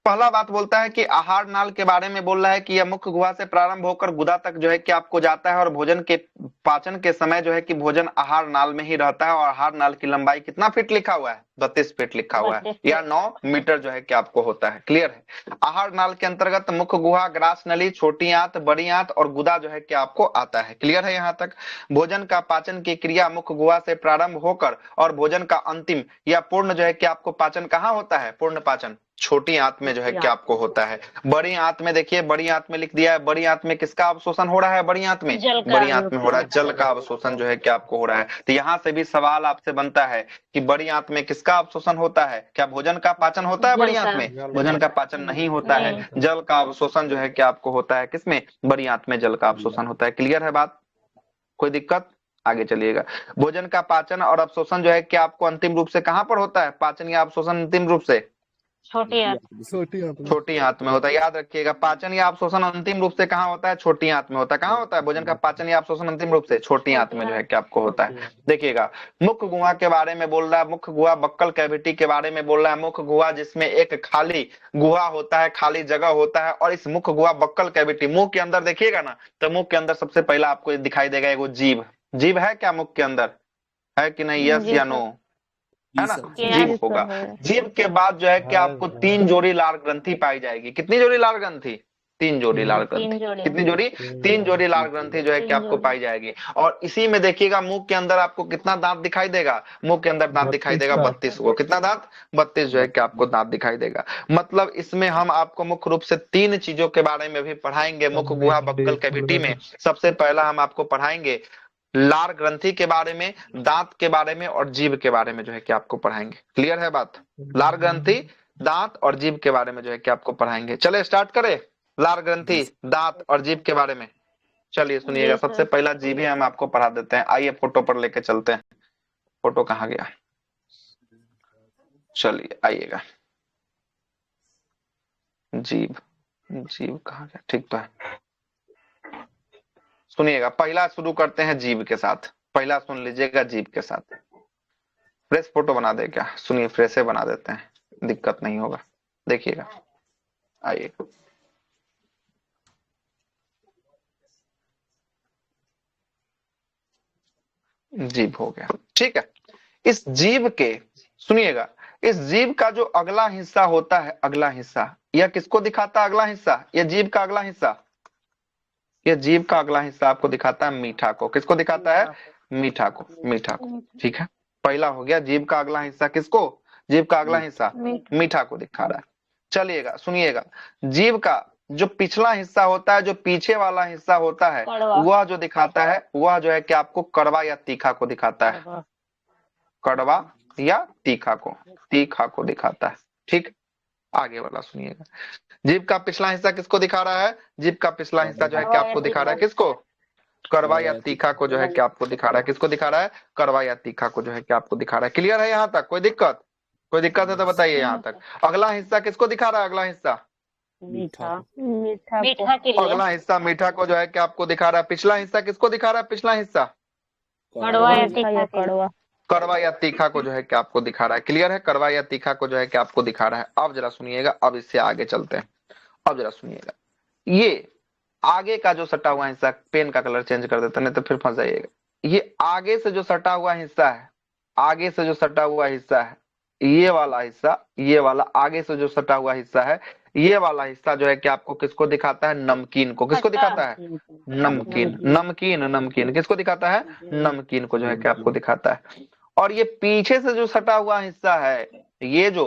पहला बात बोलता है कि आहार नाल के बारे में बोल रहा है कि यह मुख्य गुहा से प्रारंभ होकर गुदा तक जो है कि आपको जाता है और भोजन के पाचन के समय जो है कि भोजन आहार नाल में ही रहता है। और आहार नाल की लंबाई कितना फीट लिखा हुआ है? 32 फीट लिखा हुआ है 32 या फीट। 9 मीटर जो है कि आपको होता है। क्लियर है? आहार नाल के अंतर्गत मुख्य गुहा, ग्रास नली, छोटी आंत, बड़ी आंत और गुदा जो है कि आपको आता है। क्लियर है यहाँ तक? भोजन का पाचन की क्रिया मुख्य गुहा से प्रारंभ होकर और भोजन का अंतिम या पूर्ण जो है कि आपको पाचन कहाँ होता है? पूर्ण पाचन छोटी आंत में जो है कि आपको होता है। बड़ी आंत में देखिए, बड़ी आंत में लिख दिया है, बड़ी आंत में किसका अवशोषण हो रहा है? बड़ी आंत में, जल का। बड़ी आंत में हो रहा है जल का अवशोषण जो है कि आपको हो रहा है। तो यहाँ से भी सवाल आपसे बनता है कि बड़ी आंत में किसका अवशोषण होता है? क्या भोजन का पाचन होता है जल बड़ी आंत का। में? भोजन का पाचन नहीं होता है, नहीं। जल का अवशोषण जो है कि आपको होता है किसमें? बड़ी आंत में जल का अवशोषण होता है। क्लियर है बात? कोई दिक्कत? आगे चलिएगा। भोजन का पाचन और अवशोषण जो है कि आपको अंतिम रूप से कहां पर होता है? पाचन या अवशोषण अंतिम रूप से छोटी आंत। छोटी आंत में होता है। याद रखिएगा, पाचन या अवशोषण अंतिम रूप से कहाँ होता है? छोटी आंत में होता है। कहाँ होता है भोजन का पाचन या अवशोषण अंतिम रूप से? छोटी आंत में जो है कि आपको होता है। देखिएगा मुख्य गुहा के बारे में बोल रहा है, मुख्य गुहा बक्कल कैविटी के बारे में बोल रहा है। मुख्य गुहा जिसमें एक खाली गुहा होता है, खाली जगह होता है। और इस मुख्य गुहा बक्कल कैविटी, मुंह के अंदर देखिएगा ना, तो मुंह के अंदर सबसे पहला आपको दिखाई देगा एगो जीभ। जीभ है क्या मुख के अंदर? है कि नहीं? यस जी या सर। नो? है ना? जी जीभ सर होगा। है। जीभ के बाद जो है कि आपको 3 जोड़ी लार ग्रंथि पाई जाएगी। कितनी जोड़ी लार ग्रंथि? 3 जोड़ी लार 3 ग्रंथि। जोड़ी। कितनी जोड़ी? 3 जोड़ी लार ग्रंथि जो है कि 3 आपको जोड़ी। पाई जाएगी। और इसी में देखिएगा मुंह के अंदर आपको कितना दांत दिखाई देगा? मुंह के अंदर दांत दिखाई 32 देगा का। 32 को। कितना दांत? 32 जो है कि आपको दांत दिखाई देगा। मतलब इसमें हम आपको मुख्य रूप से 3 चीजों के बारे में भी पढ़ाएंगे मुख्य गुहा बक्कल कैविटी में। सबसे पहला हम आपको पढ़ाएंगे लार ग्रंथि के बारे में, दांत के बारे में और जीभ के बारे में जो है कि आपको पढ़ाएंगे। क्लियर है बात? लार ग्रंथि, दांत और जीभ के बारे में जो है कि आपको पढ़ाएंगे। चले स्टार्ट करें लार ग्रंथि, दांत और जीभ के बारे में। चलिए सुनिएगा, जी सबसे सर। पहला जीभ हम आपको पढ़ा देते हैं। आइए फोटो पर लेके चलते हैं। फोटो कहाँ गया? चलिए आइएगा। जीभ, जीभ कहाँ गया? ठीक तो है। सुनिएगा, पहला शुरू करते हैं जीभ के साथ। पहला सुन लीजिएगा जीभ के साथ। फ्रेश फोटो बना दे क्या? सुनिए फ्रेश बना देते हैं, दिक्कत नहीं होगा। देखिएगा, आइए। जीभ हो गया, ठीक है। इस जीभ के, सुनिएगा, इस जीभ का जो अगला हिस्सा होता है, अगला हिस्सा, यह किसको दिखाता है? अगला हिस्सा, यह जीभ का अगला हिस्सा, यह जीभ का अगला हिस्सा आपको दिखाता है मीठा को। किसको दिखाता है? मीठा को, मीठा को। ठीक है, पहला हो गया जीभ का अगला हिस्सा किसको? जीभ का अगला हिस्सा मीठा को दिखा रहा है। चलिएगा सुनिएगा, जीभ का जो पिछला हिस्सा होता है, जो पीछे वाला हिस्सा होता है, कड़वा वह जो दिखाता है वह जो है कि आपको कड़वा या तीखा को दिखाता है। कड़वा कड़वा या तीखा को दिखाता है। ठीक, आगे वाला सुनिएगा। जीभ का पिछला हिस्सा किसको दिखा रहा है? जीभ का पिछला हिस्सा जो है कि कड़वा या आपको दिखा रहा है तीखा किसको? कड़वा या कड़वा या तीखा को जो है कि आपको दिखा रहा है। किसको दिखा रहा है? कड़वा या तीखा को जो है कि आपको दिखा रहा है। क्लियर है यहाँ तक? कोई दिक्कत? कोई दिक्कत है तो बताइए यहाँ तक। अगला हिस्सा किसको दिखा रहा है? अगला हिस्सा, मीठा मीठा मीठा के लिए अगला हिस्सा मीठा को जो है कि आपको दिखा रहा है। पिछला हिस्सा किसको दिखा रहा है? पिछला हिस्सा कड़वा या मीठा तीखा या के लिए कड़वा कड़वा या तीखा को जो है कि आपको दिखा रहा है। क्लियर है? कड़वा या तीखा को जो है कि आपको दिखा रहा है। अब जरा सुनिएगा, अब इससे आगे चलते हैं। अब जरा सुनिएगा, ये आगे का जो सटा हुआ हिस्सा, पेन का कलर चेंज कर देते नहीं तो फिर फंस जाइएगा। ये आगे से जो सटा हुआ हिस्सा है, आगे से जो सटा हुआ हिस्सा है, ये वाला हिस्सा, ये वाला आगे से जो सटा हुआ हिस्सा है, ये वाला हिस्सा जो है कि आपको किसको दिखाता है? नमकीन को। किसको खट्टा दिखाता है? नमकीन। नमकीन नमकीन किसको दिखाता है? नमकीन को जो है कि आपको दिखाता है। और ये पीछे से जो सटा हुआ हिस्सा है, ये जो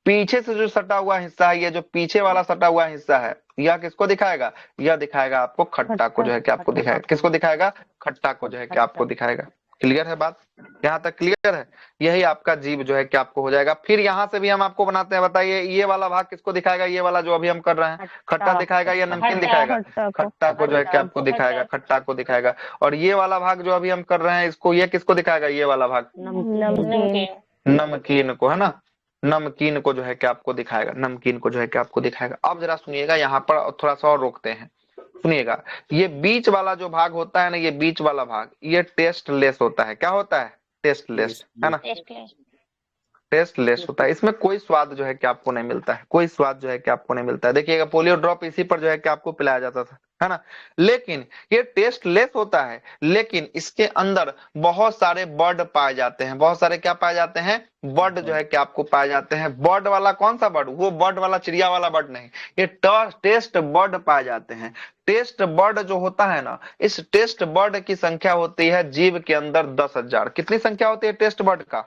पीछे से जो सटा हुआ हिस्सा है, ये जो पीछे वाला सटा हुआ हिस्सा है, यह किसको दिखाएगा? यह दिखाएगा आपको खट्टा को जो है कि आपको दिखाएगा। किसको दिखाएगा? खट्टा को जो है कि आपको दिखाएगा। क्लियर है बात? यहाँ तक क्लियर है? यही आपका जीभ जो है कि आपको हो जाएगा। फिर यहाँ से भी हम आपको बनाते हैं। बताइए ये वाला भाग किसको दिखाएगा? ये वाला जो अभी हम कर रहे हैं, खट्टा दिखाएगा या नमकीन खट्टा। दिखाएगा? खट्टा को खट्टा को जो है कि आपको दिखाएगा, खट्टा को दिखाएगा। और ये वाला भाग जो अभी हम कर रहे हैं, इसको ये किसको दिखाएगा? ये वाला भाग नमकीन नमकीन को, है ना? नमकीन को जो है कि आपको दिखाएगा, नमकीन को जो है कि आपको दिखाएगा। अब जरा सुनिएगा, यहाँ पर थोड़ा सा और रोकते हैं। सुनिएगा, ये बीच वाला जो भाग होता है ना, ये बीच वाला भाग, ये टेस्टलेस होता है। क्या होता है? टेस्टलेस, है ना? टेस्टलेस टेस्टलेस होता है। इसमें कोई स्वाद जो है कि आपको नहीं मिलता है, कोई स्वाद जो है कि आपको नहीं मिलता है। देखिएगा, पोलियो ड्रॉप इसी पर जो है कि आपको पिलाया जाता था, है ना? लेकिन ये टेस्टलेस होता है, लेकिन इसके अंदर बहुत सारे बर्ड पाए जाते हैं। बहुत सारे क्या पाए जाते हैं? बर्ड जो है कि आपको पाए जाते हैं। बर्ड वाला कौन सा बर्ड? वो बर्ड वाला चिड़िया वाला बर्ड नहीं, ये टेस्ट बर्ड पाए जाते हैं। टेस्ट बर्ड जो होता है ना, इस टेस्ट बर्ड की संख्या होती है जीव के अंदर 10,000। कितनी संख्या होती है टेस्ट बर्ड का?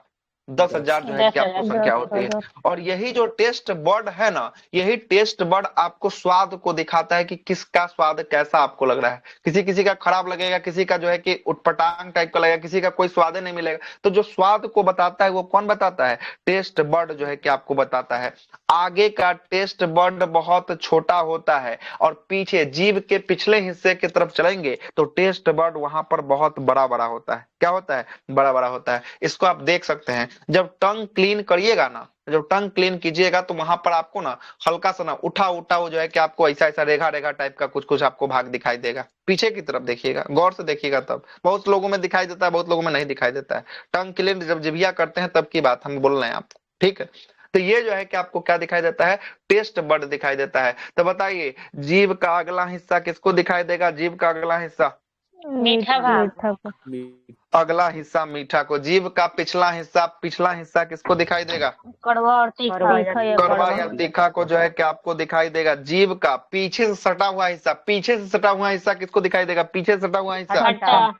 10,000 जो है कि आपको संख्या होती है। और यही जो टेस्ट बर्ड है ना, यही टेस्ट बर्ड आपको स्वाद को दिखाता है कि किसका स्वाद कैसा आपको लग रहा है। किसी किसी का खराब लगेगा, किसी का जो है कि उटपटांग टाइप का लगेगा, किसी का कोई स्वाद नहीं मिलेगा। तो जो स्वाद को बताता है वो कौन बताता है? टेस्ट बर्ड जो है कि आपको बताता है। आगे का टेस्ट बर्ड बहुत छोटा होता है और पीछे जीभ के पिछले हिस्से की तरफ चलेंगे तो टेस्ट बर्ड वहां पर बहुत बड़ा बड़ा होता है। क्या होता है? बड़ा बड़ा होता है। इसको आप देख सकते हैं, जब टंग क्लीन करिएगा ना, जब टंग क्लीन कीजिएगा तो वहां पर आपको ना हल्का सा ना उठा उठा हो जो है कि आपको ऐसा ऐसा रेखा रेखा टाइप का कुछ कुछ आपको भाग दिखाई देगा। पीछे की तरफ देखिएगा, गौर से देखिएगा, तब बहुत लोगों में दिखाई देता है, बहुत लोगों में नहीं दिखाई देता है। टंग क्लीन जब जिभिया करते हैं तब की बात हम बोल रहे हैं आपको, ठीक है? तो ये जो है कि आपको क्या दिखाई देता है? टेस्ट बर्ड दिखाई देता है। तो बताइए, जीभ का अगला हिस्सा किसको दिखाई देगा? जीभ का अगला हिस्सा, मीठा भाग। मीठा को अगला हिस्सा मीठा को। जीभ का पिछला हिस्सा किसको दिखाई देगा? कड़वा और तीखा तीखा या कड़वा कड़वा या तीखा को जो है कि आपको दिखाई देगा। जीभ का पीछे से सटा हुआ हिस्सा, पीछे से सटा हुआ हिस्सा किसको दिखाई देगा? पीछे से सटा हुआ हिस्सा खट्टा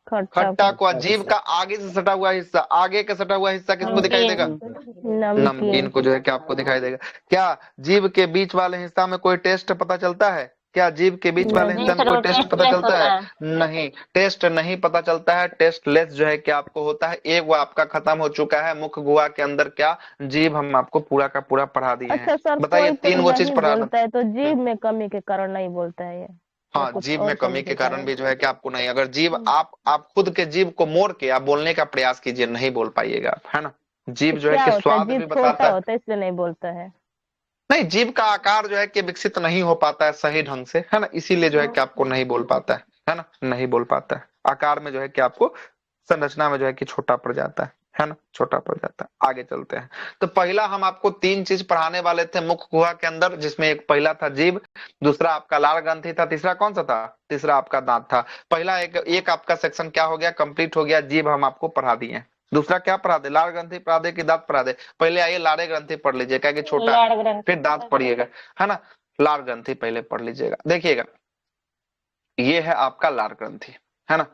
खट्टा खट्टा को। जीभ का आगे से सटा हुआ हिस्सा, आगे का सटा हुआ हिस्सा किसको दिखाई देगा? नमकीन नमकीन को जो है कि आपको दिखाई देगा। क्या जीभ के बीच वाले हिस्सा में कोई टेस्ट पता चलता है? क्या जीभ के बीच वाले हिस्सा में कोई टेस्ट पता चलता है? नहीं, टेस्ट नहीं पता चलता है। टेस्टलेस जो है कि आपको होता है। एक वो आपका खत्म हो चुका है। मुख गुहा के अंदर क्या जीभ हम आपको पूरा का पूरा पढ़ा दिए अच्छा हैं। सर, बताइए, कोई तो तीन वो चीज नहीं पढ़ा। बोलता है तो जीभ में कमी के कारण नहीं बोलता है ये। हाँ, कुछ जीभ और में कमी के कारण कारण। भी जो है कि आपको नहीं, अगर जीभ आप खुद के जीभ को मोड़ के आप बोलने का प्रयास कीजिए, नहीं बोल पाइएगा आप, है ना? जीभ जो है क्या कि होता है? स्वाद भी जीभ बताता छोटा है। होता है इसलिए नहीं बोलता है। नहीं, जीभ का आकार जो है कि विकसित नहीं हो पाता है सही ढंग से, है ना? इसीलिए जो है कि आपको नहीं बोल पाता है ना? नहीं बोल पाता है। आकार में जो है कि आपको संरचना में जो है कि छोटा पड़ जाता है ना? छोटा पड़ जाता है। आगे चलते हैं। तो पहला हम आपको 3 चीज पढ़ाने वाले थे मुख गुहा के अंदर, जिसमें एक पहला था जीभ, दूसरा आपका लाल ग्रंथि था, तीसरा कौन सा था? तीसरा आपका दांत था। पहला एक आपका सेक्शन क्या हो गया? कंप्लीट हो गया। जीभ हम आपको पढ़ा दिए। दूसरा क्या पढ़ा दे? लाल ग्रंथि पढ़ा दे कि दांत पढ़ा दे? पहले आइए लाड़े ग्रंथि पढ़ लीजिए, क्या कि छोटा लाड़ है, ग्रंथि। फिर दांत पढ़िएगा, है ना? लाल ग्रंथि पहले पढ़ लीजिएगा। देखिएगा, ये है आपका लाल ग्रंथि, है ना?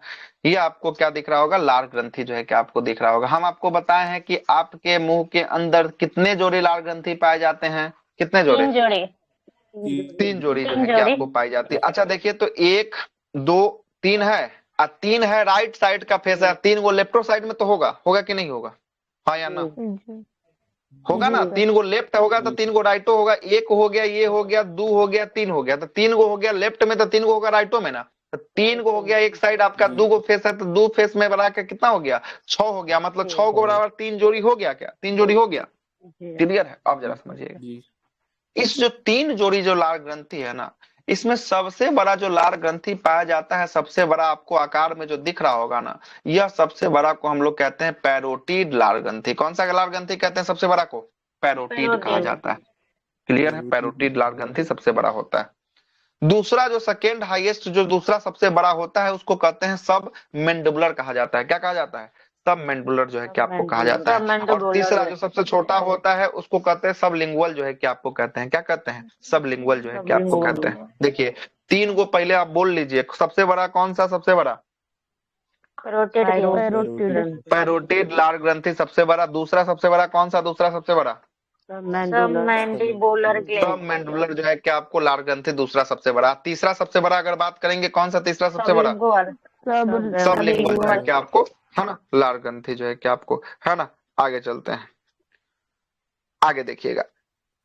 ये आपको क्या दिख रहा होगा? लाल ग्रंथि जो है कि आपको दिख रहा होगा। हम आपको बताए हैं कि आपके मुंह के अंदर कितने जोड़े लाल ग्रंथि पाए जाते हैं? कितने जोड़े? 3 जोड़े। तीन जोड़ी जो तीन है कि जोड़ी। आपको पाई जाती है। अच्छा देखिए, तो 1 2 3 है, और 3 है राइट साइड का फेस है, 3 गो लेफ्ट साइड में तो होगा कि नहीं होगा? हाँ या ना? जी होगा ना? 3 गो लेफ्ट होगा तो 3 गो राइटो होगा। एक हो गया, ये हो गया, 2 हो गया, 3 हो गया, तो 3 गो हो गया लेफ्ट में, तो 3 गो होगा राइटो में ना। तो 3 गो हो गया एक साइड आपका, 2 गो फेस है तो 2 फेस में बना के कितना हो गया? 6 हो गया। मतलब 6 गो बराबर 3 जोड़ी हो गया क्या? 3 जोड़ी हो गया। क्लियर है? अब जरा समझिएगा, जी इस जो 3 जोड़ी जो लार ग्रंथि है ना, इसमें सबसे बड़ा जो लार ग्रंथि पाया जाता है, सबसे बड़ा आपको आकार में जो दिख रहा होगा ना, यह सबसे बड़ा को हम लोग कहते हैं पैरोटिड लार ग्रंथि। कौन सा लार ग्रंथि कहते हैं सबसे बड़ा को? पैरोटिड कहा जाता है। क्लियर है? पैरोटिड लार ग्रंथि सबसे बड़ा होता है। दूसरा जो सेकेंड हाईएस्ट, जो दूसरा सबसे बड़ा होता है, उसको कहते हैं सब मेंडिबुलर कहा जाता है। क्या कहा जाता है? सब मेंडिबुलर जो है कि आपको कहा जाता है। और सबमेंडिबुलर तीसरा जो सबसे छोटा होता है, उसको कहते हैं सब लिंगुअल जो है कि आपको कहते हैं। क्या कहते हैं? सब लिंगुअल जो है कि आपको कहते हैं। देखिए 3 गो पहले आप बोल लीजिए, सबसे बड़ा कौन सा? सबसे बड़ा पैरोटिड पैरोटिड पैरोटिड लार ग्रंथि सबसे बड़ा। दूसरा सबसे बड़ा कौन सा? दूसरा सबसे बड़ा सबमेंडिबुलर सब ग्लैंड। मेंडुलर जो है कि आपको लार ग्रंथि दूसरा सबसे बड़ा। तीसरा सबसे बड़ा अगर बात करेंगे, कौन सा तीसरा सबसे बड़ा? सब लिंगुअल जो है कि आपको, है ना, लार ग्रंथि जो है कि आपको, है ना। आगे चलते हैं, आगे देखिएगा,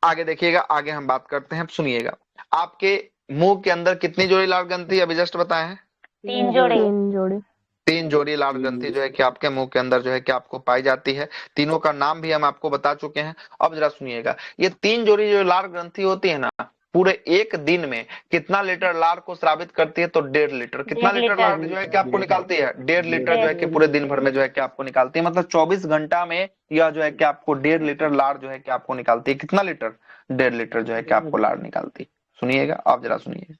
आगे देखिएगा, आगे हम बात करते हैं। सुनिएगा, आपके मुंह के अंदर कितनी जोड़ी लार ग्रंथि अभी जस्ट बताए हैं? 3 जोड़ी। 3 जोड़ी 3 जोड़ी लार ग्रंथि जो है कि आपके मुंह के अंदर जो है कि आपको पाई जाती है। तीनों का नाम भी हम आपको बता चुके हैं। अब जरा सुनिएगा, ये 3 जोड़ी जो लार ग्रंथि होती है ना, पूरे एक दिन में कितना लीटर लार को स्रावित करती है? तो 1.5 लीटर। कितना 1.5 लीटर लार जो है कि आपको निकालती है? 1.5 लीटर जो है कि पूरे दिन भर में जो है कि आपको निकालती है। मतलब 24 घंटा में यह जो है कि आपको 1.5 लीटर लार जो है कि आपको निकालती है। कितना लीटर? 1.5 लीटर जो है कि आपको लार निकालती है। सुनिएगा, आप जरा सुनिए,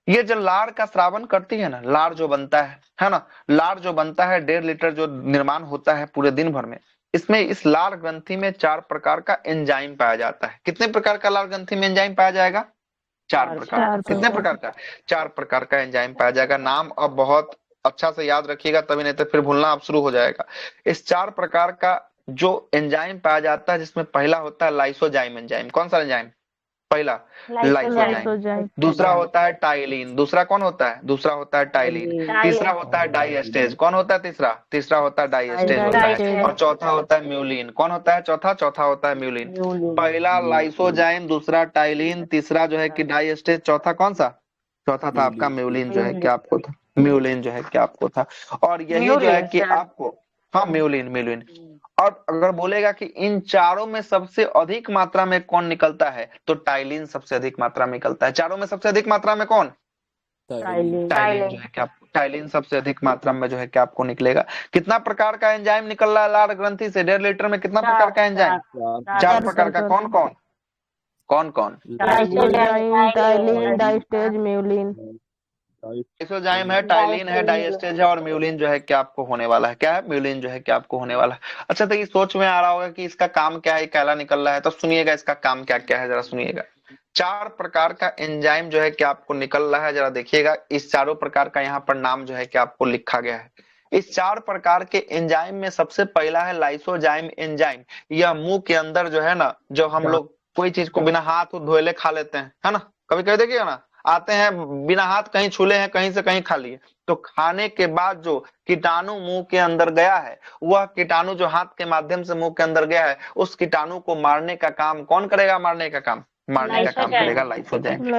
ये जो लार का श्रावण करती है ना, लार जो बनता है ना, लार जो बनता है 1.5 लीटर जो निर्माण होता है पूरे दिन भर में, इसमें इस लार ग्रंथि में 4 प्रकार का एंजाइम पाया जाता है। कितने प्रकार का लार ग्रंथि में एंजाइम पाया जाएगा? 4 प्रकार। 4 कितने प्रकार का? 4 प्रकार का एंजाइम पाया जाएगा। नाम अब बहुत अच्छा से याद रखिएगा, तभी नहीं तो फिर भूलना आप शुरू हो जाएगा। इस 4 प्रकार का जो एंजाइम पाया जाता है, जिसमें पहला होता है लाइसोजाइम एंजाइम। कौन सा एंजाइम? पहला लाइसोजाइम। लाइसोजाइम दूसरा होता है टाइलिन। दूसरा कौन होता है? दूसरा होता है टाइलिन। तीसरा होता है डाइएस्टेज। कौन होता है तीसरा? तीसरा होता है डाइएस्टेज होता है। और चौथा होता है म्यूलिन। कौन होता है चौथा? चौथा होता है म्यूलिन। पहला लाइसोजाइम, दूसरा टाइलिन, तीसरा जो है कि डाइएस्टेज, चौथा कौन सा? चौथा था आपका म्यूलिन जो है कि आपको था। म्यूलिन जो है कि आपको था। और यही जो है कि आपको, हाँ म्यूलिन, म्यूलिन। और अगर बोलेगा कि इन चारों में सबसे अधिक मात्रा में कौन निकलता है, तो टाइलिन सबसे अधिक मात्रा में निकलता है। चारों में सबसे अधिक मात्रा में कौन? टाइलिन जो है कि आपको, टाइलिन सबसे अधिक मात्रा में जो है कि आपको निकलेगा। कितना प्रकार का एंजाइम निकल रहा है लार ग्रंथि से 1.5 लीटर में? कितना प्रकार का एंजाइम? 4 प्रकार का। कौन कौन? कौन कौन? लाइसोजाइम टाइलिन डाइस्टेज म्यूलिन लाइसोजाइम है, टाइलिन है, डाइएस्टेज है, और म्यूलिन जो है कि आपको होने वाला है। क्या है? म्यूलिन जो है कि आपको होने वाला है। अच्छा, तो ये सोच में आ रहा होगा कि इसका काम क्या है, कैला निकल रहा है। तो सुनिएगा इसका काम क्या क्या है, जरा सुनिएगा। 4 प्रकार का एंजाइम जो है कि आपको निकल रहा है, जरा देखिएगा। इस चारों प्रकार का यहाँ पर नाम जो है कि आपको लिखा गया है। इस 4 प्रकार के एंजाइम में सबसे पहला है लाइसोजाइम एंजाइम। यह मुंह के अंदर जो है ना, जो हम लोग कोई चीज को बिना हाथ धोले खा लेते हैं, है ना, कभी कभी देखिएगा ना, आते हैं बिना हाथ कहीं छूले हैं, कहीं से कहीं खा लिए, तो खाने के बाद जो कीटाणु मुंह के अंदर गया है, वह कीटाणु जो हाथ के माध्यम से मुंह के अंदर गया है, उस कीटाणु को मारने का काम कौन करेगा? मारने का काम, मारने का काम करेगा लाइसोजाइम।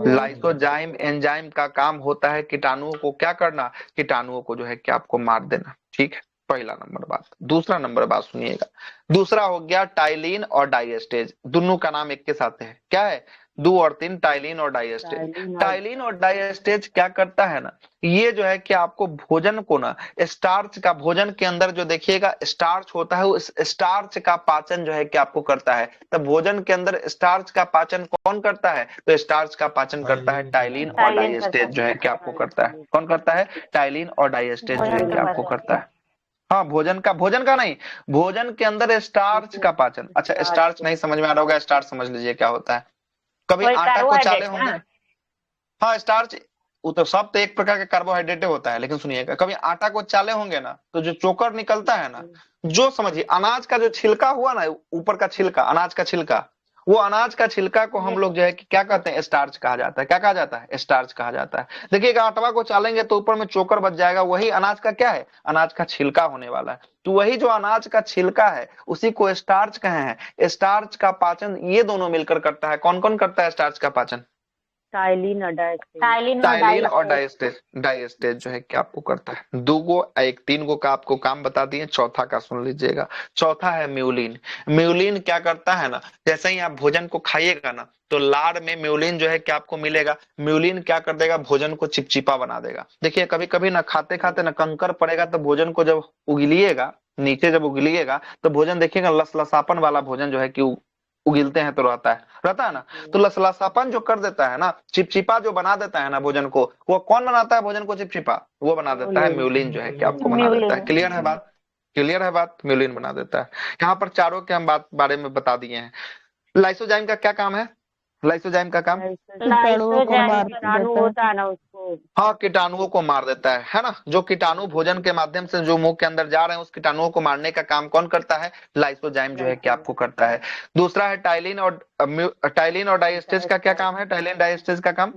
लाइसोजाइम एंजाइम का काम होता है कीटाणुओं को क्या करना? कीटाणुओं को जो है कि आपको मार देना। ठीक है, पहला नंबर बात। दूसरा नंबर बात सुनिएगा, दूसरा हो गया टाइलिन और डाइएस्टेज। दोनों का नाम एक के साथ है। क्या है? 2 और 3, टाइलिन और डाइएस्टेज। टाइलिन और डाइएस्टेज क्या करता है ना, ये जो है कि आपको भोजन को ना, स्टार्च का, भोजन के अंदर जो देखिएगा स्टार्च होता है, उस स्टार्च का पाचन जो है कि आपको करता है। तो भोजन के अंदर स्टार्च का पाचन कौन करता है? तो स्टार्च का पाचन करता है टाइलिन और डाइएस्टेज जो है कि आपको करता है। कौन करता है? टाइलिन और डाइएस्टेज जो है कि आपको करता है। हाँ, भोजन का नहीं, भोजन के अंदर स्टार्च का पाचन। अच्छा, स्टार्च नहीं समझ में आ रहा होगा, स्टार्च समझ लीजिए क्या होता है। कभी आटा को चाले होंगे, हाँ स्टार्च, वो तो सब तो एक प्रकार का कार्बोहाइड्रेट होता है। लेकिन सुनिएगा, कभी आटा को चाले होंगे ना, तो जो चोकर निकलता है ना, जो समझिए अनाज का जो छिलका हुआ ना, ऊपर का छिलका, अनाज का छिलका, वो अनाज का छिलका को हम लोग जो है कि क्या कहते हैं, स्टार्च कहा जाता है। क्या कहा जाता है? स्टार्च कहा जाता है। देखिएगा आटवा को चालेंगे तो ऊपर में चोकर बच जाएगा, वही अनाज का क्या है? अनाज का छिलका होने वाला है। तो वही जो अनाज का छिलका है उसी को स्टार्च कहे हैं। स्टार्च का पाचन ये दोनों मिलकर करता है। कौन कौन करता है स्टार्च का पाचन? टाइलिन और टाइलिन और डाइस्टेज। डाइस्टेज जो है कि आपको करता है। दो गो एक तीन गो का आपको काम बता दिए, चौथा का सुन लीजिएगा। चौथा है म्यूलिन। म्यूलिन क्या करता है ना, जैसे ही आप भोजन को खाइएगा ना तो लार में म्यूलिन जो है कि आपको मिलेगा। म्यूलिन क्या कर देगा? भोजन को चिपचिपा बना देगा। देखिए कभी कभी ना खाते खाते ना कंकर पड़ेगा तो भोजन को जब उगलिएगा, नीचे जब उगलिएगा तो भोजन देखिएगा लसलसापन वाला भोजन जो है कि उगिलते हैं तो रहता है ना। तो लसलसापन जो कर देता है ना, चिपचिपा जो बना देता है ना भोजन को, वो कौन बनाता है भोजन को चिपचिपा? वो बना देता है म्यूलिन जो है कि आपको बना देता है। क्लियर है बात? क्लियर है बात? म्यूलिन बना देता है। यहाँ पर चारों के हम बात बारे में बता दिए हैं। लाइसोजाइम का क्या काम है? लाइसोजाइम का काम कीटाणुओं को मार देता है। होता है ना उसको। हाँ, कीटाणुओं को मार देता है ना। जो कीटाणु भोजन के माध्यम से जो मुंह के अंदर जा रहे हैं उस कीटाणुओं को मारने का काम कौन करता है? लाइसोजाइम जो है कि आपको करता है। दूसरा है टाइलिन और डाइस्टेज का क्या काम है? टाइलिन डाइस्टेज का काम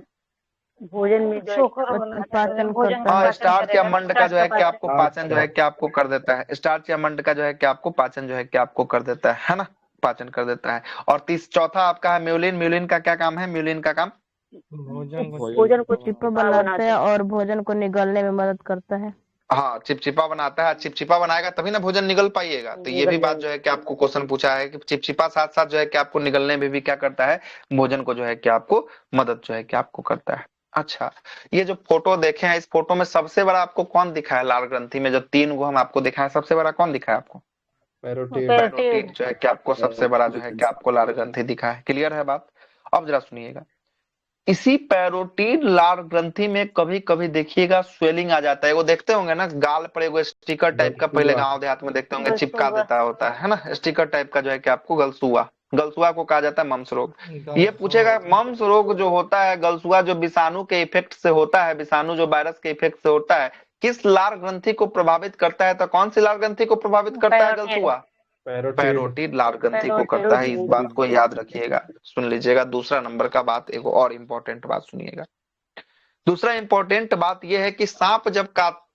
भोजन में पाचन करता हाँ, है। स्टार्च या मंड का जो है कि आपको पाचन जो है कि आपको कर देता है। स्टार्च या मंड का जो है कि आपको पाचन जो है कि आपको कर देता है ना, पाचन कर देता है। और चौथा आपका है म्यूलिन। म्यूलिन का क्या काम है? म्यूलिन का काम भोजन को चिपचिपा बनाते हैं और भोजन को निगलने में मदद करता है। हाँ, चिपचिपा बनाता है। चिपचिपा बनाएगा तभी ना भोजन निगल पाइएगा। तो ये भी बात जो है कि आपको क्वेश्चन पूछा है कि चिपचिपा साथ साथ जो है कि आपको निगलने में भी क्या करता है? भोजन को जो है कि आपको मदद जो है कि आपको करता है। अच्छा, ये जो फोटो देखे हैं, इस फोटो में सबसे बड़ा आपको कौन दिखा है? लाल ग्रंथि में जो तीन गो हम आपको दिखाए, सबसे बड़ा कौन दिखा है आपको? पैरोटीड जो है कि आपको सबसे बड़ा जो है कि आपको लाल ग्रंथि दिखा है। क्लियर है बात? अब जरा सुनिएगा, इसी पैरोटीड लार ग्रंथि में कभी कभी देखिएगा स्वेलिंग आ जाता है। वो देखते होंगे ना, गाल पर एगो स्टिकर टाइप का पहले गांव देहात में देखते होंगे चिपका देता होता है ना, स्टिकर टाइप का जो है कि आपको गलसुआ। गलसुआ को कहा जाता है मम्स रोग। ये पूछेगा मम्स रोग जो होता है, गलसुआ जो विषाणु के इफेक्ट से होता है, विषाणु जो वायरस के इफेक्ट से होता है, किस लार ग्रंथि को प्रभावित करता है? तो कौन सी लार ग्रंथि को प्रभावित करता है गलसुआ? पैरोटीड लार ग्रंथि को करता है। इस बात को याद रखिएगा। सुन लीजिएगा दूसरा नंबर का बात, एक और इम्पोर्टेंट बात सुनिएगा। दूसरा इम्पोर्टेंट बात यह है कि सांप जब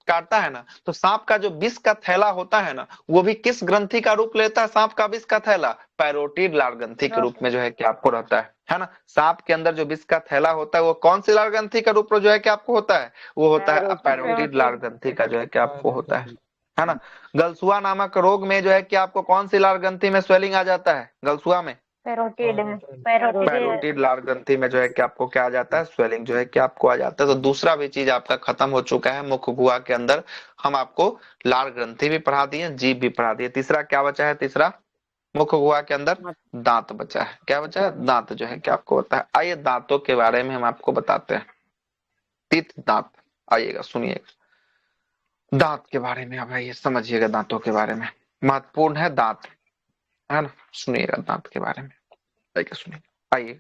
काटता है ना तो सांप का जो विष का थैला होता है ना, वो भी किस ग्रंथि का रूप लेता है? सांप का विष का थैला पैरोटीड लार ग्रंथि के रूप में जो है कि आपको रहता है ना। सांप के अंदर जो विष का थैला होता है वो कौन सी लार ग्रंथि का रूप जो है कि आपको होता है? वो होता है पैरोटीड लार ग्रंथि का जो है कि आपको होता है ना। गलसुआ नामक रोग में जो है कि आपको कौन सी लार ग्रंथि में स्वेलिंग आ जाता है? गलसुआ में पैरोटीड लार ग्रंथि में जो है कि आपको क्या आ जाता है? स्वेलिंग जो है कि आपको आ जाता है। तो दूसरा भी चीज आपका खत्म हो चुका है। मुख गुहा के अंदर हम आपको लार ग्रंथि भी पढ़ा दिए, जीभ भी पढ़ा दिए। तीसरा क्या बचा है? तीसरा मुख गुहा के अंदर दांत बचा है। क्या बचा है? दांत जो है कि आपको होता है। आइए दांतों के बारे में हम आपको बताते हैं। तीत दांत, आइएगा सुनिएगा दांत के बारे में। अब आइए समझिएगा दांतों के बारे में, महत्वपूर्ण है दांत, है ना। सुनिएगा दांत के बारे में, सुनिए। आइए,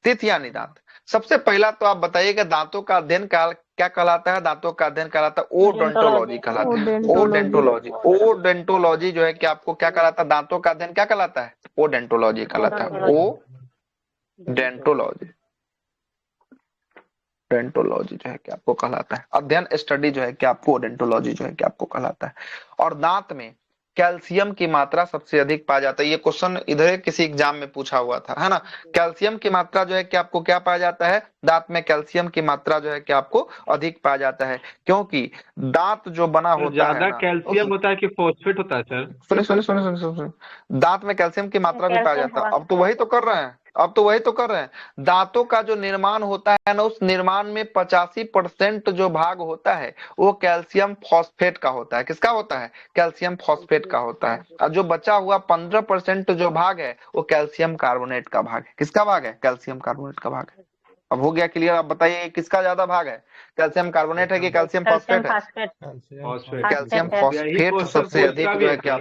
तीत यानी दांत। सबसे पहला तो आप बताइएगा दांतों का अध्ययन क्या कहलाता है? दांतों का अध्ययन कहलाता है ओडेंटोलॉजी कहलाता है। ओडेंटोलॉजी। ओडेंटोलॉजी जो है कि आपको क्या कहलाता है? दांतों का अध्ययन क्या कहलाता है? ओडेंटोलॉजी कहलाता है। ओडेंटोलॉजी। डेंटोलॉजी जो है कि आपको कहलाता है। अध्ययन स्टडी जो है कि आपको डेंटोलॉजी जो है कि आपको कहलाता है। और दांत में कैल्शियम की मात्रा सबसे अधिक पाया जाता है। ये क्वेश्चन इधर किसी एग्जाम में पूछा हुआ था, है ना। कैल्शियम की मात्रा जो है कि आपको क्या पाया जाता है? दांत में कैल्शियम की मात्रा जो है कि आपको अधिक पाया जाता है, क्योंकि दांत जो बना होता है ज्यादा कैल्शियम होता है कि फॉस्फेट होता है सर? सुनिए, दांत में कैल्शियम की मात्रा भी पाया जाता है। अब तो वही तो कर रहे हैं। दांतों का जो निर्माण होता है ना, उस निर्माण में 85% जो भाग होता है वो कैल्शियम फॉस्फेट का होता है। किसका होता है? कैल्शियम फॉस्फेट का होता है। और जो बचा हुआ 15% जो भाग है वो कैल्शियम कार्बोनेट का भाग है। किसका भाग है? कैल्शियम कार्बोनेट का भाग है। अब हो गया क्लियर? आप बताइए किसका ज्यादा भाग है? कैल्शियम कार्बोनेट है कि कैल्शियम फॉस्फेट है? कैल्शियम फॉस्फेट सबसे अधिक जो है क्या?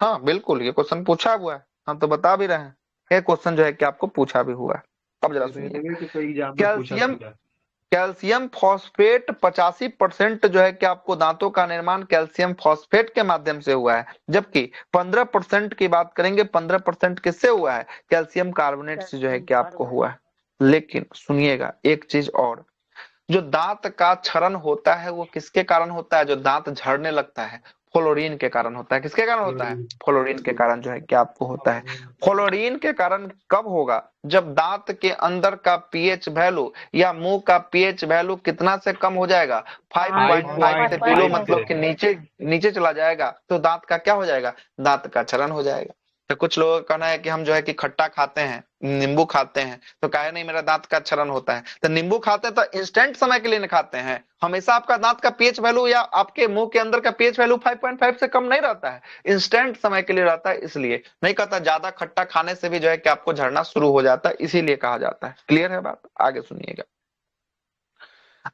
हाँ बिल्कुल, ये क्वेश्चन पूछा हुआ है, हम तो बता भी रहे हैं। ये क्वेश्चन जो है कि आपको पूछा भी हुआ है। अब जरा सुनिए, कैल्शियम फॉस्फेट 85% जो है कि आपको दांतों का निर्माण कैल्शियम फॉस्फेट के माध्यम से हुआ है, जबकि 15% की बात करेंगे, 15% किससे हुआ है? कैल्शियम कार्बोनेट से जो है कि आपको हुआ है। लेकिन सुनिएगा एक चीज और, जो दांत का क्षरण होता है वो किसके कारण होता है? जो दांत झड़ने लगता है, फ्लोरीन के कारण होता है। किसके कारण होता है? फ्लोरीन के कारण जो है कि आपको होता है। फ्लोरीन के कारण कब होगा? जब दांत के अंदर का पीएच वैल्यू या मुंह का पीएच वैल्यू कितना से कम हो जाएगा? 5.5 से बिलो, मतलब कि नीचे नीचे चला जाएगा, तो दांत का क्या हो जाएगा? दांत का क्षरण हो जाएगा। तो कुछ लोगों का कहना है कि हम जो है कि खट्टा खाते हैं, नींबू खाते हैं, तो कहे नहीं मेरा दांत का क्षरण होता है। तो नींबू खाते हैं तो इंस्टेंट समय के लिए नहीं खाते हैं, हमेशा आपका दांत का पीएच वैल्यू या आपके मुंह के अंदर का पीएच वैल्यू 5.5 से कम नहीं रहता है, इंस्टेंट समय के लिए रहता है। इसलिए नहीं कहता ज्यादा खट्टा खाने से भी जो है कि आपको झड़ना शुरू हो जाता है, इसीलिए कहा जाता है। क्लियर है बात? आगे सुनिएगा,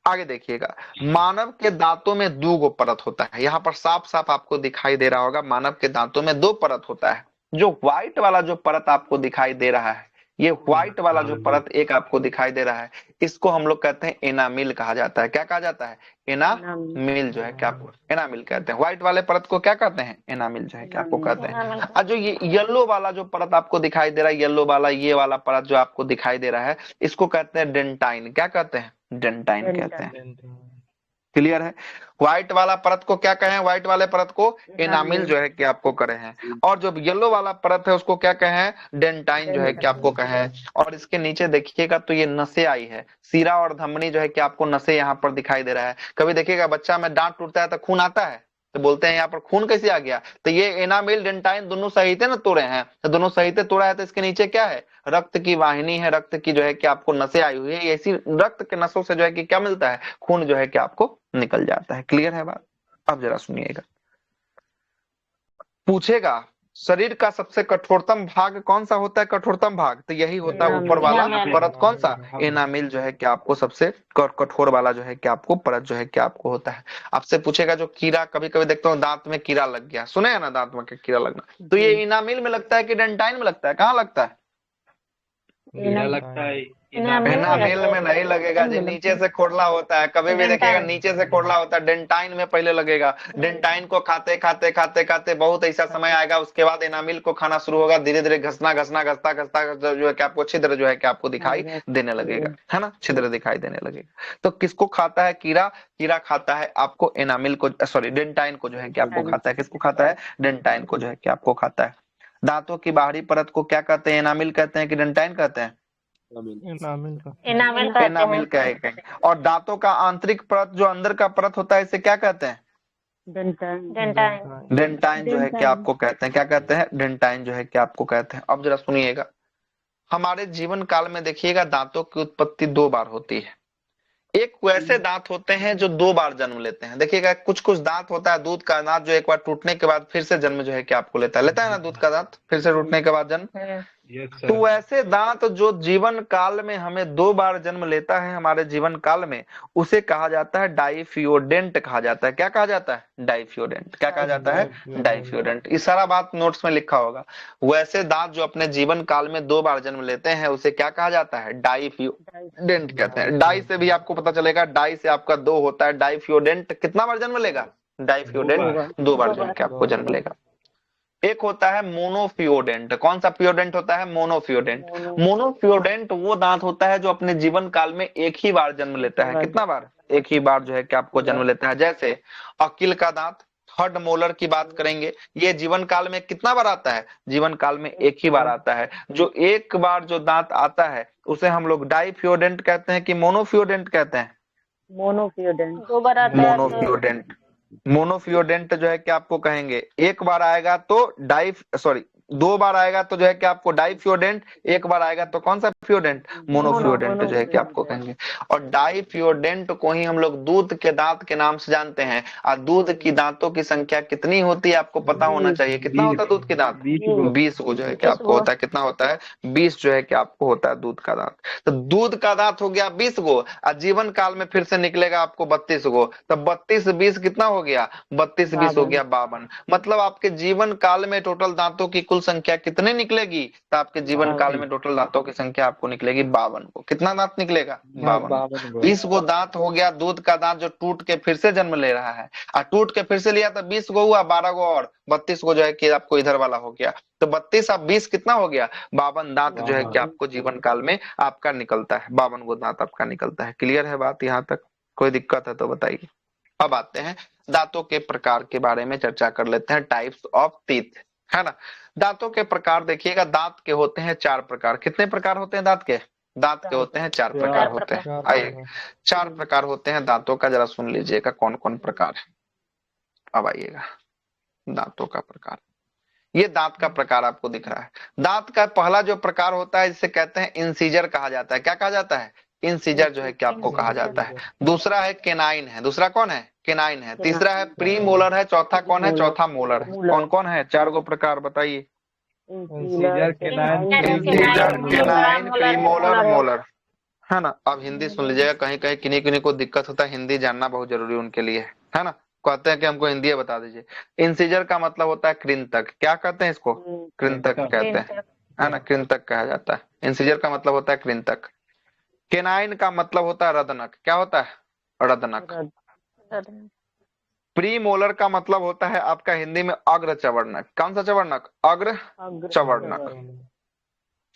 आगे देखिएगा। मानव के दांतों में 2 परत होता है, यहाँ पर साफ साफ आपको दिखाई दे रहा होगा, मानव के दांतों में 2 परत होता है। जो व्हाइट वाला जो परत आपको दिखाई दे रहा है, ये व्हाइट वाला जो परत एक आपको दिखाई दे रहा है, इसको हम लोग कहते हैं एनामिल कहा जाता है। क्या कहा जाता है? एनामिल जो है क्या आपको एनामिल कहते हैं। व्हाइट वाले परत को क्या कहते हैं? एनामिल जो है क्या आपको कहते हैं। और जो ये येलो वाला जो परत आपको दिखाई दे रहा है, येलो वाला ये वाला परत जो आपको दिखाई दे रहा है, इसको कहते हैं डेंटाइन। क्या कहते हैं? डेंटाइन कहते हैं। क्लियर है? व्हाइट वाला परत को क्या कहें? व्हाइट वाले परत को एनामिल जो है कि आपको करे हैं, और जो येलो वाला परत है उसको क्या कहें? डेंटाइन जो है कि आपको कहें। और इसके नीचे देखिएगा तो ये नसें आई है, सीरा और धमनी जो है कि आपको नसें यहाँ पर दिखाई दे रहा है। कभी देखिएगा बच्चा में दांत टूटता है तो खून आता है, तो बोलते हैं यहाँ पर खून कैसे आ गया? तो ये एनामिल डेंटाइन दोनों सहित ना तोड़े हैं, तो दोनों सहित तोड़ा है, तो इसके नीचे क्या है? रक्त की वाहिनी है, रक्त की जो है कि आपको नसें आई हुई है, ऐसी रक्त के नसों से जो है कि क्या मिलता है? खून जो है कि आपको निकल जाता है। क्लियर है बात? अब जरा सुनिएगा, पूछेगा शरीर का सबसे कठोरतम भाग कौन सा होता है? कठोरतम भाग तो यही होता है ऊपर वाला परत। कौन सा? एनामिल जो है कि आपको सबसे कठोर वाला जो है कि आपको परत जो है कि आपको होता है। आपसे पूछेगा जो कीड़ा, कभी कभी देखते हो दांत में कीड़ा लग गया, सुने हैं ना दांत में कीड़ा लगना, तो ये एनामिल में लगता है कि डेंटाइन में लगता है? कहाँ लगता है? कीड़ा लगता है एनामिल में नहीं लगेगा जी, नीचे से खोखला होता है। कभी भी देखिएगा नीचे से खोखला होता है, डेंटाइन में पहले लगेगा। डेंटाइन को खाते खाते खाते खाते बहुत ऐसा समय आएगा, उसके बाद एनामिल को खाना शुरू होगा, धीरे धीरे घसना घसना घसता घसता जो है कि आपको छिद्र जो है कि आपको दिखाई देने लगेगा, है ना? छिद्र दिखाई देने लगेगा। तो किसको खाता है कीड़ा? कीड़ा खाता है आपको एनामिल को, सॉरी डेंटाइन को जो है कि आपको खाता है। किसको खाता है? डेंटाइन को जो है कि आपको खाता है। दांतों की बाहरी परत को क्या कहते हैं? एनामिल कहते हैं कि डेंटाइन कहते हैं? एनामिल कहेंगे। और दांतों का आंतरिक परत जो अंदर का परत होता है, इसे क्या कहते हैं? डेंटाइन जो है कि आपको कहते हैं। क्या कहते हैं? डेंटाइन जो है कि आपको कहते हैं। अब जरा सुनिएगा, हमारे जीवन काल में देखिएगा दांतों की उत्पत्ति 2 बार होती है। एक वैसे दांत होते हैं जो 2 बार जन्म लेते हैं। देखिएगा कुछ कुछ दांत होता है, दूध का दांत जो एक बार टूटने के बाद फिर से जन्म जो है कि आपको लेता है ना, दूध का दांत फिर से टूटने के बाद जन्म। तो वैसे दांत जो जीवन काल में हमें 2 बार जन्म लेता है हमारे जीवन काल में, उसे कहा जाता है डाइफ्यूडेंट कहा जाता है। क्या कहा जाता है? डाइफ्यूडेंट। क्या कहा जाता है? डाइफ्यूडेंट। इस सारा बात नोट्स में लिखा होगा। वैसे दांत जो अपने जीवन काल में 2 बार जन्म लेते हैं उसे क्या कहा जाता है? डाइफ्यूडेंट कहते हैं। डाई से भी आपको पता चलेगा, डाई से आपका 2 होता है। डाइफ्यूडेंट कितना बार जन्म लेगा? डाइफ्यूडेंट 2 बार जन्म के आपको जन्म लेगा। एक होता है मोनोफ्यूडेंट। कौन सा फ्यूडेंट होता है? मोनोफ्यूडेंट। मोनोफ्यूडेंट वो दांत होता है जो अपने जीवन काल में एक ही बार जन्म लेता है। कितना बार? एक ही बार जो है कि आपको जन्म लेता है। जैसे अकिल का दांत, थर्ड मोलर की बात करेंगे, ये जीवन काल में कितना बार आता है? जीवन काल में एक ही बार आता है। जो एक बार जो दांत आता है उसे हम लोग डाइफ्यूडेंट कहते हैं कि मोनोफ्यूडेंट कहते हैं? मोनोफ्यूडेंट। मोनोफ्यूडेंट। मोनोफ्यूडेंट जो है कि आपको कहेंगे, एक बार आएगा तो 2 बार आएगा तो जो है कि आपको डाइफ्यूडेंट, एक बार आएगा तो कौन सा फ्यूडेंट? मोनोफ्यूडेंट जो है कि आपको कहेंगे। और डाइफ्यूडेंट को ही हम लोग दूध के दांत के नाम से जानते हैं। और दूध की दांतों की संख्या कितनी होती है आपको पता होना चाहिए। कितना होता है दूध के दांत? 20 को जो है कि आपको होता है। कितना होता है? 20 जो है कि आपको होता है दूध का दांत। तो दूध का दांत हो गया 20 गो, और जीवन काल में फिर से निकलेगा आपको 32 गो। तो 32 20 कितना हो गया? 32 20 हो गया 52। मतलब आपके जीवन काल में टोटल दांतों की कुल संख्या कितने निकलेगी? तो आपके जीवन काल में टोटल दांतों की संख्या आपको निकलेगी 52 को। कितना दांत निकलेगा? 52। 20 गो दांत हो गया दूध का दांत जो टूट के फिर से जन्म ले रहा है, और टूट के फिर से लिया तो 20 गो हुआ, 12 गो और 32 गो जो है कि आपको इधर वाला हो गया। तो 32 और 20 कितना हो गया? 52 दांत जो है कि आपको जीवन काल में आपका निकलता है, 52 गो दांत आपका निकलता है। क्लियर है बात यहाँ तक? कोई दिक्कत है तो बताइए। अब आते हैं दांतों के प्रकार के बारे में चर्चा कर लेते हैं, टाइप्स ऑफ टीथ, है ना। दांतों के प्रकार देखिएगा, दांत के होते हैं 4 प्रकार। कितने प्रकार होते हैं दांत के? दांत के होते हैं 4 प्रकार होते हैं। आइए 4 प्रकार होते हैं दांतों का, जरा सुन लीजिएगा कौन कौन प्रकार है। अब आइएगा दांतों का प्रकार, ये दांत का प्रकार आपको दिख रहा है। दांत का पहला जो प्रकार होता है जिसे कहते हैं इंसीजर कहा जाता है। क्या कहा जाता है? इंसीजर जो है कि आपको कहा जाता है। दूसरा है केनाइन है, दूसरा कौन है? केनाइन है। तीसरा है प्री मोलर है, चौथा कौन है? चौथा मोलर है। कौन कौन है? 4 गो प्रकार बताइए। Incisor, canine, incisor, canine, pre molar, molar, है ना। अब हिंदी सुन लीजिएगा, कहीं कहीं किन्हीं किन्हीं को दिक्कत होता है, हिंदी जानना बहुत जरूरी उनके लिए, है ना। कहते हैं कि हमको हिंदी बता दीजिए। इंसीजर का मतलब होता है कृंतक। क्या कहते हैं इसको? कृंतक कहते हैं, है ना, कृंतक कहा जाता है। इंसीजर का मतलब होता है कृंतक। केनाइन का मतलब होता है रदनक। क्या होता है? रदनक। प्री मोलर का मतलब होता है आपका हिंदी में अग्र चवर्णक। कौन सा चवर्णक? अग्र चवर्णक,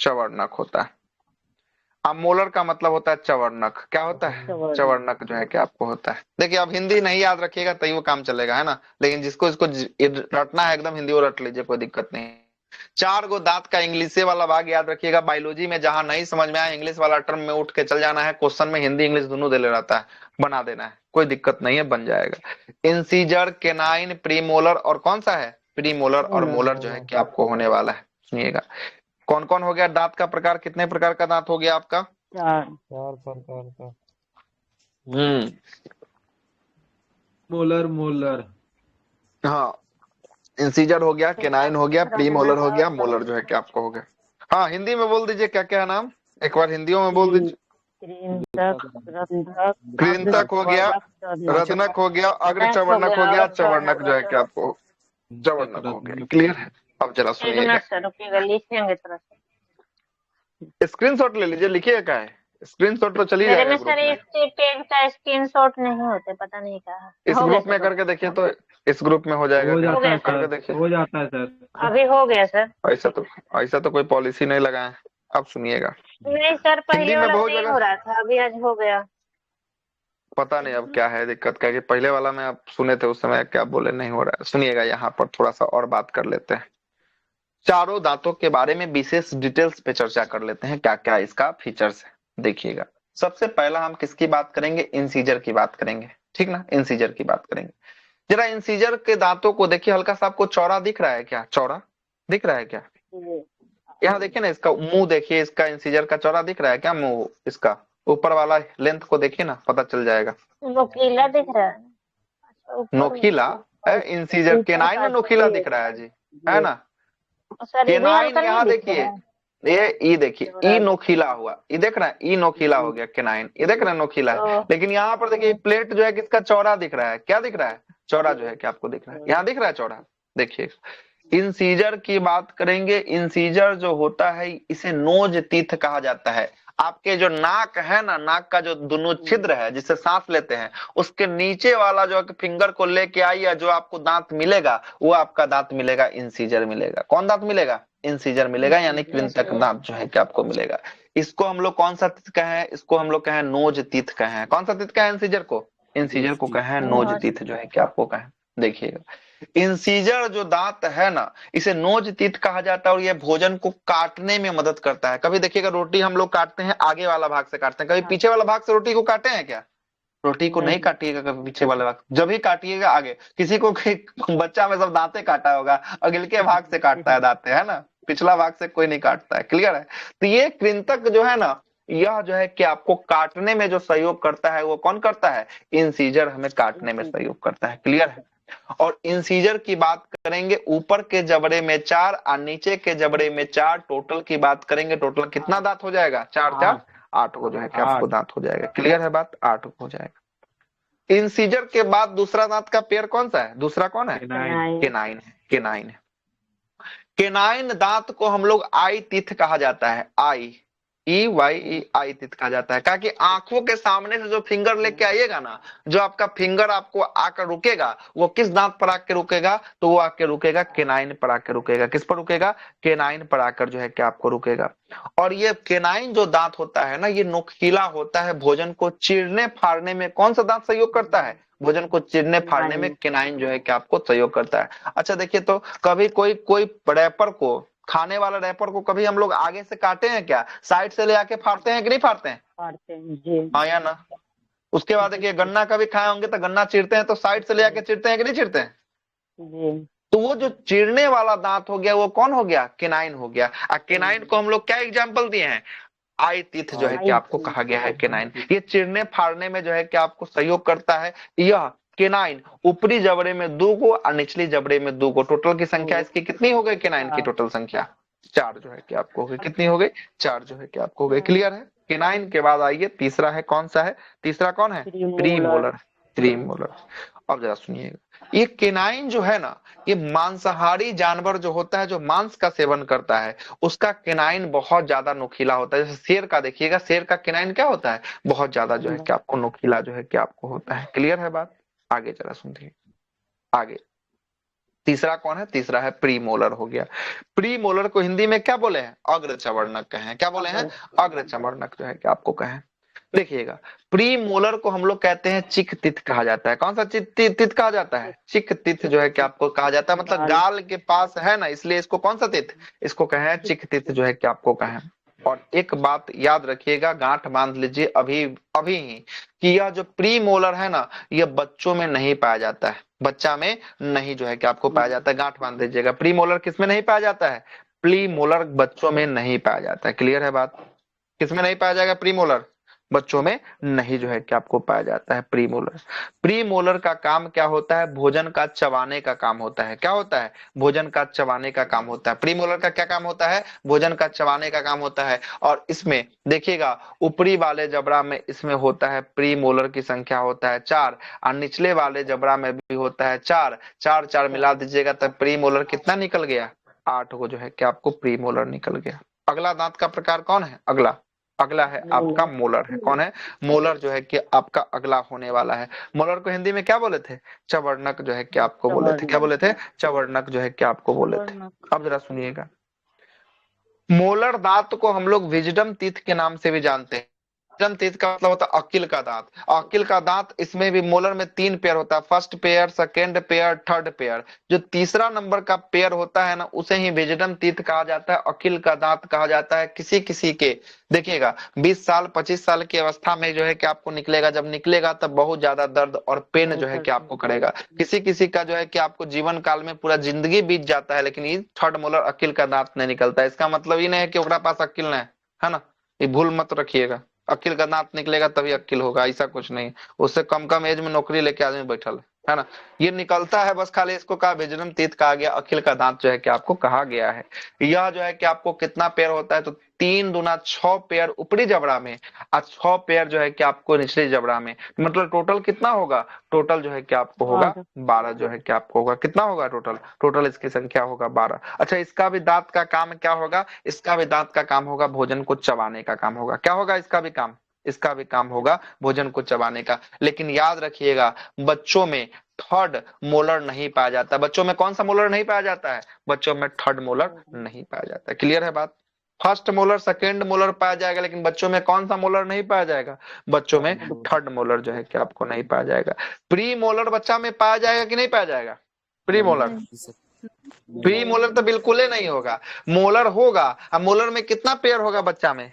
चवर्णक होता है। अब मोलर का मतलब होता है चवर्णक। क्या होता है? चवर्णक जो है कि आपको होता है। देखिए अब हिंदी नहीं याद रखिएगा तभी वो काम चलेगा, है ना, लेकिन जिसको इसको रटना है एकदम हिंदी वो रट लीजिए, कोई दिक्कत नहीं। 4 गो दांत का इंग्लिश वाला भाग याद रखिएगा। बायोलॉजी में जहां नहीं समझ में आया इंग्लिश वाला टर्म में उठ के चल जाना है, क्वेश्चन में हिंदी इंग्लिश दोनों दे ले रहता है, बना देना है, कोई दिक्कत नहीं है, बन जाएगा। इंसीजर, केनाइन, प्रीमोलर और कौन सा है? प्रीमोलर और मोलर जो है कि आपको होने वाला है। सुनिएगा कौन कौन हो गया दांत का प्रकार, कितने प्रकार का दांत हो गया आपका? 4 प्रकार का। मोलर, मोलर, हाँ, इंसीजर हो गया, केनाइन हो गया, प्रीमोलर हो गया, मोलर जो है कि आपको हो गया। हाँ हिंदी में बोल दीजिए क्या क्या है नाम, एक बार हिंदियों में बोल दीजिए। कृंतक हो गया, रत्नक हो गया, अग्र चवर्णक हो गया, चवर्णक जो है कि आपको चवर्णक हो गया। क्लियर है? अब जरा सुनिएगा, स्क्रीनशॉट ले लीजिए, लिखिएगा क्या है, स्क्रीनशॉट तो चली जाएगा ग्रुप में। पेज का स्क्रीनशॉट नहीं होते, पता नहीं क्या इस ग्रुप में करके देखिए तो इस ग्रुप में हो जाएगा, हो जाता है करके सर, देखिए। हो जाता है सर। अभी हो गया सर। ऐसा तो कोई पॉलिसी नहीं लगाए। अब सुनिएगा, नहीं सर, हिंदी पहले में वाला बहुत नहीं जगह हो रहा था, अभी आज हो गया। पता नहीं अब क्या है दिक्कत, क्या कि पहले वाला में आप सुने थे उस समय क्या बोले, नहीं हो रहा है। सुनिएगा यहाँ पर थोड़ा सा और बात कर लेते हैं, चारों दांतों के बारे में विशेष डिटेल्स पे चर्चा कर लेते हैं, क्या क्या इसका फीचर्स है। देखिएगा सबसे पहला हम किसकी बात करेंगे? इंसीजर की बात करेंगे, ठीक ना, इंसीजर की बात करेंगे। जरा इंसीजर के दांतों को देखिए, हल्का सा आपको चौड़ा दिख रहा है क्या? चौड़ा दिख रहा है क्या? यहाँ देखिए ना, इसका मुंह देखिए, इसका इंसीजर का चौड़ा दिख रहा है क्या? मुंह इसका ऊपर वाला लेंथ को देखिए ना, पता चल जाएगा। नोकीला दिख रहा है, नोकीला है इंसीजर, केनाइन में नोकीला दिख रहा है जी, है ना। केनाइन यहाँ देखिए, ये ई देखिए, ई नोकीला हुआ, ई देख रहे हैं, ई नोकीला हो गया केनाइन, ये देख रहे हैं नोकीला है। लेकिन यहाँ पर देखिए प्लेट जो है किसका चौड़ा दिख रहा है, क्या दिख रहा है? चौड़ा जो है कि आपको दिख रहा है, यहाँ दिख रहा है चौड़ा। देखिए इंसीजर की बात करेंगे, इंसीजर जो होता है इसे नोज टीथ कहा जाता है। आपके जो नाक है ना, नाक का जो दोनों छिद्र है जिससे सांस लेते हैं, उसके नीचे वाला जो फिंगर को लेके आइए, जो आपको दांत मिलेगा वो आपका दांत मिलेगा इंसीजर मिलेगा। कौन दांत मिलेगा? इंसीजर मिलेगा, यानी कृंतक दांत जो है कि आपको मिलेगा। इसको हम लोग कौन सा टीथ कहें? इसको हम लोग कहें नोज टीथ कहें। कौन सा टीथ कहें इंसीजर को? इंसीजर को कहें नोज टीथ जो है कि आपको कहें। देखिएगा इंसीजर जो दांत है ना, इसे नोज टीथ कहा जाता है और यह भोजन को काटने में मदद करता है। कभी देखिएगा रोटी हम लोग काटते हैं आगे वाला भाग से काटते हैं, कभी पीछे वाला भाग से रोटी को काटे हैं क्या? रोटी को नहीं काटिएगा कभी पीछे वाले भाग, जब भी काटिएगा आगे। किसी को बच्चा में सब दांते काटा होगा, अगले के भाग से काटता है दांते, है ना, पिछला भाग से कोई नहीं काटता है। क्लियर है? तो ये कृंतक जो है ना, यह जो है कि आपको काटने में जो सहयोग करता है वो कौन करता है? इंसीजर हमें काटने में सहयोग करता है। क्लियर है? और इंसीजर की बात करेंगे, ऊपर के जबड़े में 4 और नीचे के जबड़े में 4, टोटल की बात करेंगे, टोटल कितना दांत हो जाएगा? 4 4 8 हो जाएगा, क्या आपको दांत हो जाएगा। क्लियर है बात? 8 हो जाएगा। इंसीजर के बाद दूसरा दांत का पेयर कौन सा है? दूसरा कौन है? केनाइन है। केनाइन दांत को हम लोग आई टीथ कहा जाता है। आई EYEI तिथ कहा जाता है। कहा कि आंखों के सामने से जो फिंगर लेके आइएगा ना, जो आपका फिंगर आपको आकर रुकेगा, वो किस दांत पर आकर रुकेगा? तो वो आके रुकेगा केनाइन पर आकर रुकेगा। किस पर रुकेगा? केनाइन पर आकर जो है कि आपको रुकेगा। और ये केनाइन जो दांत होता है ना, ये नोकीला होता है। भोजन को चीरने फाड़ने में कौन सा दांत सहयोग करता है? भोजन को चीरने फाड़ने में केनाइन जो है कि आपको सहयोग करता है। अच्छा देखिए, तो कभी कोई कोई रैपर को, खाने वाला रैपर को कभी हम लोग आगे से काटे हैं क्या? साइड से ले आके फाड़ते हैं कि नहीं फाड़ते हैं? फाड़ते हैं जी। हाँ या ना? उसके बाद देखिए, गन्ना कभी खाए होंगे तो गन्ना चीरते हैं तो साइड से ले आके चीरते हैं कि नहीं चीरते हैं? जी तो वो जो चीरने वाला दांत हो गया, वो कौन हो गया? केनाइन हो गया। केनाइन को हम लोग क्या एग्जाम्पल दिए हैं? आई तीथ जो है कि आपको कहा गया है केनाइन। ये चीरने फाड़ने में जो है कि आपको सहयोग करता है। यह केनाइन ऊपरी जबड़े में 2 गो और निचली जबड़े में 2 गो। टोटल की संख्या इसकी कितनी हो गई? केनाइन की टोटल संख्या 4 जो है कि आपको हो गई। कितनी हो गई? 4 जो है कि आपको हो गई। क्लियर है? केनाइन के बाद आइए तीसरा है, कौन सा है? तीसरा कौन है? प्रीमोलर। प्रीमोलर। अब जरा सुनिएगा, ये केनाइन जो है ना, ये मांसाहारी जानवर जो होता है, जो मांस का सेवन करता है, उसका केनाइन बहुत ज्यादा नुकीला होता है। जैसे शेर का देखिएगा, शेर का केनाइन क्या होता है? बहुत ज्यादा जो है कि आपको नुकीला जो है कि आपको होता है। क्लियर है बात? आगे जरा सुनिए आगे। तीसरा कौन है? तीसरा है प्रीमोलर हो गया। प्रीमोलर को हिंदी में क्या बोले हैं? अग्र चवर्णक कहें। क्या बोले हैं? अग्र चवर्णक जो है कि आपको कहें। देखिएगा, प्रीमोलर को हम लोग कहते हैं चिक तिथ कहा जाता है। कौन सा तिथ कहा जाता है? चिक तिथ जो है कि आपको कहा जाता है। मतलब गाल के पास है ना, इसलिए इसको कौन सा तिथ? इसको कहें चिक तिथ जो है कि आपको कहें। और एक बात याद रखिएगा, गांठ बांध लीजिए अभी अभी ही, कि यह जो प्रीमोलर है ना, यह बच्चों में नहीं पाया जाता है। बच्चा में नहीं जो है कि आपको पाया जाता है। गांठ बांध लीजिएगा, प्रीमोलर किसमें नहीं पाया जाता है? प्रीमोलर बच्चों में नहीं पाया जाता है। क्लियर है बात? किसमें नहीं पाया जाएगा? प्रीमोलर बच्चों में नहीं जो है कि आपको पाया जाता है प्रीमोलर। प्रीमोलर का काम क्या होता है? भोजन का चबाने का काम होता है। क्या होता है? भोजन का चबाने का काम होता है। प्रीमोलर का क्या काम होता है? भोजन का चबाने का काम होता है। और इसमें देखिएगा, ऊपरी वाले जबड़ा में इसमें होता है प्रीमोलर की संख्या होता है 4, और निचले वाले जबड़ा में भी होता है 4। 4 4 मिला दीजिएगा तब प्रीमोलर कितना निकल गया? 8 को जो है कि आपको प्रीमोलर निकल गया। अगला दांत का प्रकार कौन है? अगला है आपका मोलर है। कौन है? मोलर जो है कि आपका अगला होने वाला है। मोलर को हिंदी में क्या बोले थे? चवर्णक जो है कि आपको बोले थे। क्या बोले थे? चवर्णक जो है कि आपको बोले थे। अब जरा सुनिएगा, मोलर दांत को हम लोग विजडम टीथ के नाम से भी जानते हैं। विजडम टीथ का मतलब होता है अकिल का दांत। अकिल का दांत, इसमें भी मोलर में 3 पेयर होता है, first pair, second pair, third pair. जो तीसरा नंबर का पेयर होता है ना, उसे ही विजडम टीथ कहा जाता है, अकिल का दांत कहा जाता है। किसी किसी के देखिएगा 20 साल 25 साल की अवस्था में जो है कि आपको निकलेगा। जब निकलेगा तब बहुत ज्यादा दर्द और पेन जो है कि आपको करेगा। किसी किसी का जो है कि आपको जीवन काल में पूरा जिंदगी बीत जाता है, लेकिन ये थर्ड मोलर अकिल का दांत नहीं निकलता। इसका मतलब ये नहीं है कि ओकरा पास अकिल नहीं है ना, ये भूल मत रखिएगा। अकिल का दांत निकलेगा तभी अकिल होगा, ऐसा कुछ नहीं। उससे कम कम एज में नौकरी लेके आदमी बैठल है ना, ये निकलता है बस, खाली इसको कहा विजडम टीथ कहा गया। अकिल का दांत जो है कि आपको कहा गया है। यह जो है कि आपको कितना पेयर होता है? तो 3 दूना 6 पेयर ऊपरी जबड़ा में और 6 पेयर जो है कि आपको निचले जबड़ा में। मतलब टोटल कितना होगा? टोटल जो है कि आपको होगा 12 जो है कि आपको होगा। कितना होगा टोटल? टोटल इसकी संख्या होगा 12। अच्छा, इसका भी दांत का काम क्या होगा? इसका भी दांत का काम होगा भोजन को चबाने का काम होगा। क्या होगा इसका भी काम? इसका भी काम होगा भोजन को चबाने का। लेकिन याद रखिएगा, बच्चों में थर्ड मोलर नहीं पाया जाता। बच्चों में कौन सा मोलर नहीं पाया जाता है? बच्चों में थर्ड मोलर नहीं पाया जाता। क्लियर है बात? फर्स्ट मोलर, सेकेंड मोलर पाया जाएगा, लेकिन बच्चों में कौन सा मोलर नहीं पाया जाएगा? बच्चों में थर्ड मोलर जो है कि आपको नहीं पाया जाएगा। प्री मोलर बच्चा में पाया जाएगा कि नहीं पाया जाएगा? प्री मोलर, प्री मोलर तो बिल्कुल ही नहीं होगा। मोलर होगा। अब मोलर में कितना पेयर होगा बच्चा में?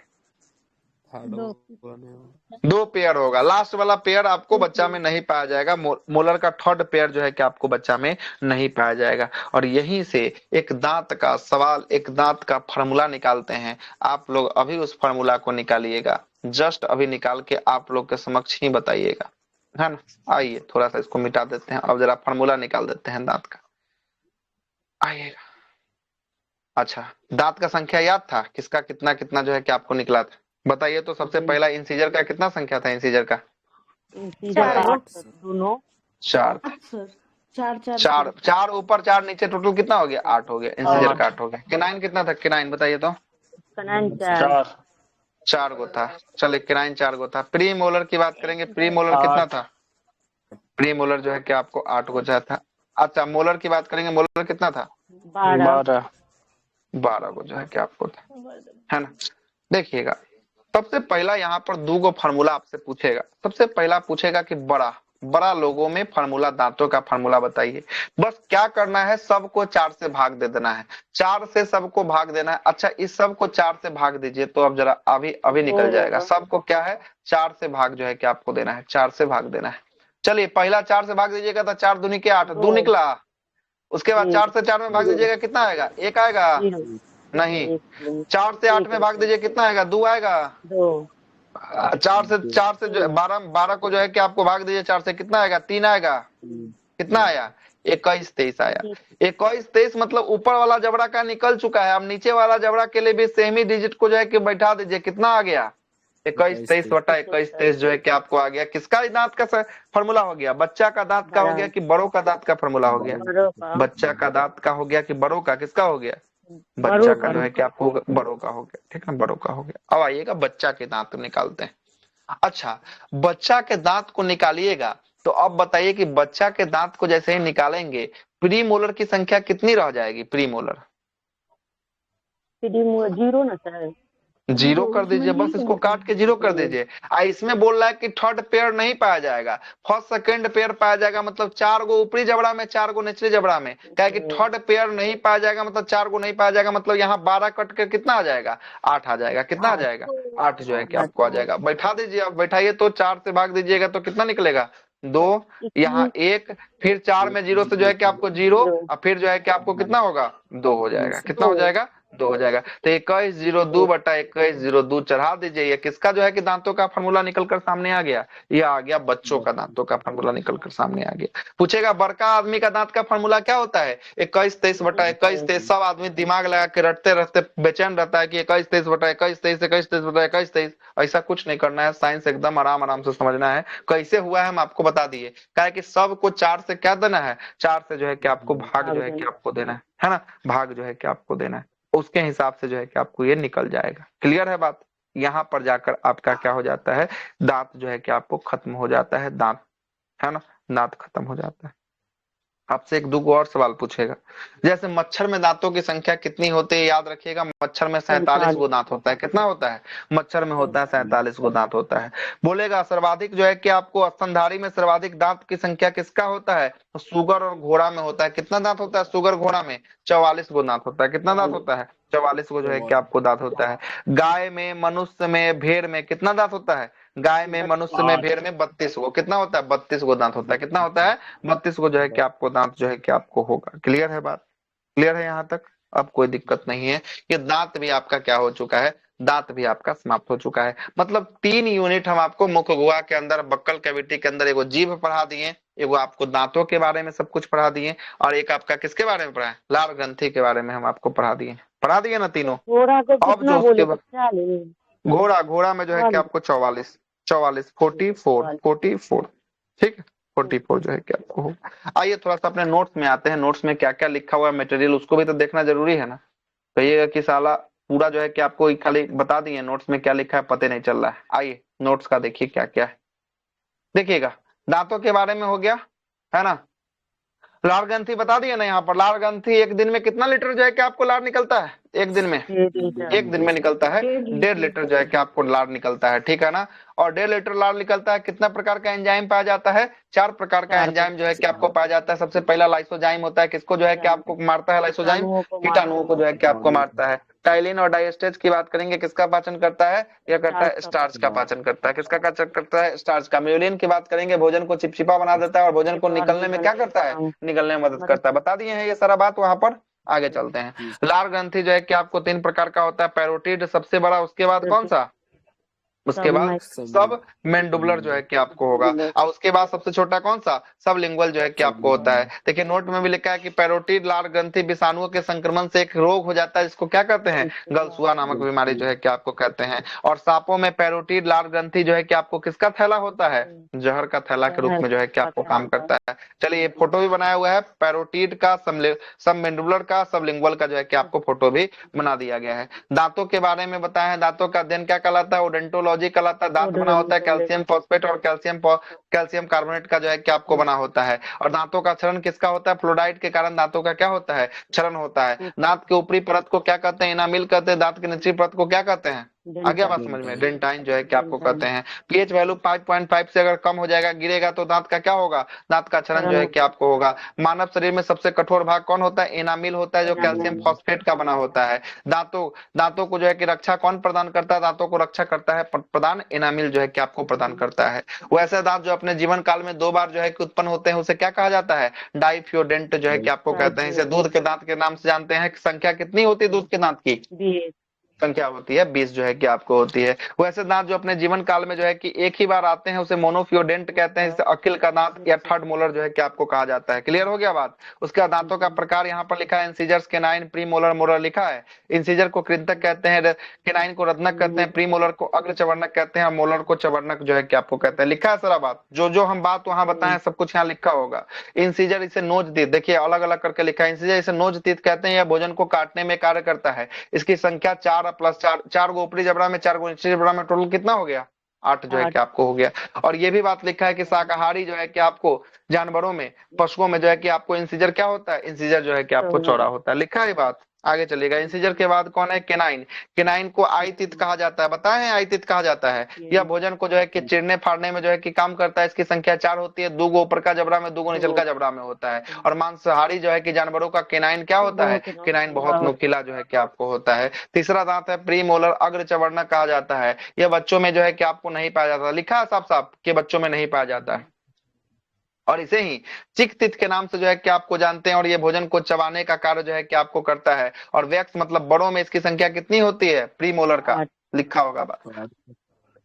2 पेयर होगा। लास्ट वाला पेयर आपको बच्चा में नहीं पाया जाएगा। मोलर का थर्ड पेयर जो है कि आपको बच्चा में नहीं पाया जाएगा। और यहीं से एक दांत का सवाल, एक दांत का फार्मूला निकालते हैं। आप लोग अभी उस फार्मूला को निकालिएगा, जस्ट अभी निकाल के आप लोग के समक्ष ही बताइएगा, है ना। आइए थोड़ा सा इसको मिटा देते हैं। अब जरा फार्मूला निकाल देते हैं दांत का। आइएगा। अच्छा, दांत का संख्या याद था? किसका कितना कितना जो है कि आपको निकला था? बताइए तो। सबसे पहला इंसीजर का कितना संख्या था? इंसीजर का 4 4 ऊपर 4 नीचे, टोटल कितना हो गया? 8 हो गया। इंसीजर का 8 हो गया। केनाइन कितना था? केनाइन बताइए तो। 4 गो था। चलिए क्राइन 4 गो था। प्री मोलर की बात करेंगे, प्री मोलर कितना था? प्री मोलर जो है कि आपको 8 गो जो था। अच्छा मोलर की बात करेंगे, मोलर कितना था? 12। 12 गो जो है कि आपको था, है ना। देखिएगा सबसे पहला यहाँ पर 2 गो फार्मूला आपसे पूछेगा। सबसे पहला पूछेगा कि बड़ा बड़ा लोगों में फार्मूला, दांतों का फार्मूला बताइए। बस क्या करना है, सबको 4 से भाग दे देना है। 4 से सबको भाग देना है। अच्छा इस सबको 4 से भाग दीजिए तो अब जरा अभी अभी निकल जाएगा। सबको क्या है 4 से भाग जो है कि आपको देना है, 4 से भाग देना है। चलिए पहला 4 से भाग दीजिएगा तो 4 दूनी के 8, 2 निकला। उसके बाद 4 से 4 में भाग दीजिएगा कितना आएगा? 1 आएगा? नहीं। 4 से 8 में भाग दीजिए कितना आएगा? 2 आएगा? 2। 4 से जो 12 को जो है कि आपको भाग दीजिए 4 से कितना आएगा? 3 आएगा? कितना आया? 21 23 आया। 21 23 मतलब ऊपर वाला जबड़ा का निकल चुका है। अब नीचे वाला जबड़ा के लिए भी सेम ही डिजिट को जो है कि बैठा दीजिए। कितना आ गया? 21 23 बटा 21 23 जो है कि आपको आ गया। किसका दांत का फॉर्मूला हो गया? बच्चा का दांत का हो गया कि बड़ों का दांत का फॉर्मूला हो गया? बच्चा का दांत का हो गया कि बड़ों का? किसका हो गया? बच्चा का जो है कि आपको बड़ों का हो गया। ठीक है बड़ों का हो गया। अब आइएगा बच्चा के दांत निकालते हैं। अच्छा बच्चा के दांत को निकालिएगा तो अब बताइए कि बच्चा के दांत को जैसे ही निकालेंगे प्री मोलर की संख्या कितनी रह जाएगी? प्री मोलर 0 ना सर? 0 कर दीजिए, बस इसको काट के 0 कर दीजिए। इसमें बोल रहा है कि थर्ड पेयर नहीं पाया जाएगा, फर्स्ट सेकंड पेयर पाया जाएगा। मतलब 4 गो ऊपरी जबड़ा में 4 गो निचले जबड़ा में। क्या है कि थर्ड पेयर नहीं पाया जाएगा मतलब 4 गो नहीं पाया जाएगा। मतलब यहाँ 12 कट के कितना आ जाएगा? 8 आ जाएगा। कितना आ जाएगा? 8 जो है कि आपको आ जाएगा। बैठा दीजिए, आप बैठाइए तो 4 से भाग दीजिएगा तो कितना निकलेगा? 2, यहाँ 1, फिर 4 में 0 से जो है कि आपको 0 और फिर जो है कि आपको कितना होगा? 2 हो जाएगा। कितना हो जाएगा? 2 हो जाएगा। तो 21 02 बटा 21 02 चढ़ा दीजिए। ये किसका जो है कि दांतों का फॉर्मूला निकल कर सामने आ गया? ये आ गया बच्चों का दांतों का फॉर्मूला निकल कर सामने आ गया। पूछेगा बड़का आदमी का दांत का फॉर्मूला क्या होता है? 21 23 बटा 21 23। सब आदमी दिमाग लगा के रटते रटते बेचैन रहता है कि 21 23 बटा 21 23 21 23 बटा 21 23। ऐसा कुछ नहीं करना है, साइंस एकदम आराम आराम से समझना है। कैसे हुआ है हम आपको बता दिए। क्या है कि सबको 4 से क्या देना है? 4 से जो है कि आपको भाग जो है कि आपको देना है ना। भाग जो है कि आपको देना है, उसके हिसाब से जो है कि आपको ये निकल जाएगा। क्लियर है बात? यहाँ पर जाकर आपका क्या हो जाता है? दांत जो है कि आपको खत्म हो जाता है। दांत है ना, दांत खत्म हो जाता है। आपसे 1 2 और सवाल पूछेगा। जैसे मच्छर में दांतों की संख्या कितनी होती है? याद रखिएगा मच्छर में 47 गो दांत होता है। कितना होता है? मच्छर में होता है 47 गो दांत होता है। बोलेगा सर्वाधिक जो है कि आपको स्तनधारी में सर्वाधिक दांत की संख्या किसका होता है? तो सुगर और घोड़ा में होता है। कितना दांत होता है सुगर घोड़ा में? 44 गो दांत होता है। कितना दांत होता है? 44 गो जो है कि आपको दांत होता है। गाय में, मनुष्य में, भेड़ में कितना दांत होता है? गाय में, मनुष्य में, भेड़ में 32 गो। कितना होता है? 32 गो दांत होता है। कितना होता है? 32 गो जो है कि आपको दांत जो है कि आपको होगा। क्लियर है बात? क्लियर है यहाँ तक? अब कोई दिक्कत नहीं है। ये दांत भी आपका क्या हो चुका है? दांत भी आपका समाप्त हो चुका है। मतलब 3 यूनिट हम आपको मुख गुहा के अंदर, बक्कल कैविटी के अंदर एगो जीभ पढ़ा दिए, एगो आपको दांतों के बारे में सब कुछ पढ़ा दिए, और एक आपका किसके बारे में पढ़ा है? लार ग्रंथि के बारे में हम आपको पढ़ा दिए ना तीनों। घोड़ा को अब कितना जो बोले? उसके 40। घोड़ा में जो है कि आपको 44 44 ठीक है। 44 जो है कि आपको होगा। आइए थोड़ा सा अपने नोट्स में आते हैं। नोट्स में क्या क्या लिखा हुआ है मटेरियल, उसको भी तो देखना जरूरी है ना। कहिएगा कि साला पूरा जो है कि आपको खाली बता दिए, नोट्स में क्या लिखा है पता नहीं चल रहा है। आइए नोट्स का देखिए क्या क्या है। देखिएगा दांतों के बारे में हो गया है ना। लार ग्रंथि बता दिए ना। यहाँ पर लार ग्रंथि एक दिन में कितना लीटर जो है कि आपको लार निकलता है? एक दिन में, एक दिन में निकलता है 1.5 लीटर जो है कि आपको लार निकलता है। ठीक है ना। और 1.5 लीटर लार निकलता है। कितना प्रकार का एंजाइम पाया जाता है? 4 प्रकार का एंजाइम जो है कि आपको पाया जाता है। सबसे पहला लाइसोजाइम होता है। किसको जो है कि आपको मारता है? लाइसोजाइम कीटाणुओं को जो है कि आपको मारता है। टाइलिन और डाइस्टेज की बात करेंगे, किसका पाचन करता है? यह करता है स्टार्च का पाचन करता है। किसका पाचन करता है? स्टार्च का। म्यूलिन की बात करेंगे, भोजन को चिपचिपा बना देता है और भोजन को निकलने में क्या करता है? निकलने में मदद करता है। बता दिए हैं ये सारा बात। वहां पर आगे चलते हैं। लार ग्रंथि जो है कि आपको 3 प्रकार का होता है। पैरोटिड सबसे बड़ा, उसके बाद कौन सा? उसके बाद सब मेंडुबुलर जो है कि आपको होगा, और उसके बाद सबसे छोटा कौन सा, सब लिंगुअल जो है कि आपको होता है। देखिए नोट में भी लिखा है कि पैरोटिड लार ग्रंथि विषाणुओं के संक्रमण से एक रोग हो जाता है जिसको क्या कहते हैं, गलसुआ नामक बीमारी जो है कि आपको कहते हैं। और सांपों में पैरोटिड लार ग्रंथि जो है कि आपको किसका थैला होता है, जहर का थैला के रूप में जो है कि आपको काम करता है। चलिए ये फोटो भी बनाया हुआ है, पैरोटिड का, सब मेंडुबुलर का, सब लिंगुअल का जो है कि आपको फोटो भी बना दिया गया है। दांतों के बारे में बताया है, दांतों का अध्ययन क्या कहलाता है, ओडोंटोलॉजी कहलाता है। दांत बना होता है कैल्शियम फॉस्फेट और कैल्शियम कार्बोनेट का जो है कि आपको बना होता है। और दांतों का क्षरण किसका होता है, फ्लोराइड के कारण दांतों का क्या होता है, क्षरण होता है। दांत के ऊपरी परत को क्या कहते हैं, इनामिल कहते हैं। दांत की निचली परत को क्या कहते हैं, आ गया बात समझ में, डेंटाइन जो है कि आपको कहते हैं। पीएच वैल्यू 5.5 से अगर कम हो जाएगा, गिरेगा, तो दांत का क्या होगा, दांत का क्षरण जो है कि आपको होगा। मानव शरीर में सबसे कठोर भाग कौन होता है, एनामिल होता है, जो कैल्शियम फॉस्फेट का बना होता है। दांतों को जो है कि रक्षा कौन प्रदान करता है, दांतों को रक्षा करता है प्रदान एनामिल जो है कि आपको प्रदान करता है। वैसे दांत जो अपने जीवन काल में 2 बार जो है कि उत्पन्न होते हैं, उसे क्या कहा जाता है, डाइफ्योडेंट जो है कि आपको कहते हैं। इसे दूध के दांत के नाम से जानते हैं। संख्या कितनी होती है दूध के दांत की, संख्या होती है 20 जो है कि आपको होती है। वैसे दांत जो अपने जीवन काल में जो है कि एक ही बार आते हैं, उसे मोनोफियोडेंट कहते हैं। इसे अकिल का दांत या थर्ड मोलर जो है कि आपको कहा जाता है। क्लियर हो गया बात। उसका दांतों का प्रकार यहाँ पर लिखा है, इंसीजर्स, केनाइन, प्रीमोलर, मोलर लिखा है। इंसीजर को कृंतक कहते हैं, केनाइन को रत्नक कहते हैं, प्रीमोलर को अग्रचवर्णक कहते हैं, और मोलर को चवर्णक जो है कि आपको कहते हैं। लिखा है सारा बात, जो हम बात वहां बताए सब कुछ यहाँ लिखा होगा। इंसीजर इसे नोच दीत, देखिए अलग अलग करके लिखा है। इंसीजर इसे नोच दीत कहते हैं, यह भोजन को काटने में कार्य करता है। इसकी संख्या 4+4, 4 गो ऊपरी जबड़ा में, 4 गो नीचे जबड़ा में, टोटल कितना हो गया, 8 जो है कि आपको हो गया। और ये भी बात लिखा है कि शाकाहारी जो है कि आपको जानवरों में, पशुओं में जो है कि आपको इंसीजर क्या होता है, इंसीजर जो है कि आपको चौड़ा होता है। लिखा है बात, आगे चलेगा। इंसीजर के बाद कौन है, केनाइन। केनाइन को आईतित कहा जाता है, बताए हैं आईतित कहा जाता है। यह भोजन को जो है कि चिरने फाड़ने में जो है कि काम करता है। इसकी संख्या 4 होती है, 2 गो ऊपर का जबड़ा में, 2 गो निचल का जबड़ा में होता है। और मांसाहारी जो है कि जानवरों का केनाइन क्या होता है, केनाइन बहुत नुकीला जो है कि आपको होता है। तीसरा दांत है प्रीमोलर, अग्रचवर्णक कहा जाता है। यह बच्चों में जो है कि आपको नहीं पाया जाता, लिखा है साफ साफ कि बच्चों में नहीं पाया जाता है। और इसे ही चिकतित के नाम से जो है कि आपको जानते हैं। और ये भोजन को चबाने का कार्य जो है कि आपको करता है। और वैक्स मतलब बड़ों में इसकी संख्या कितनी होती है, प्रीमोलर का लिखा होगा बात,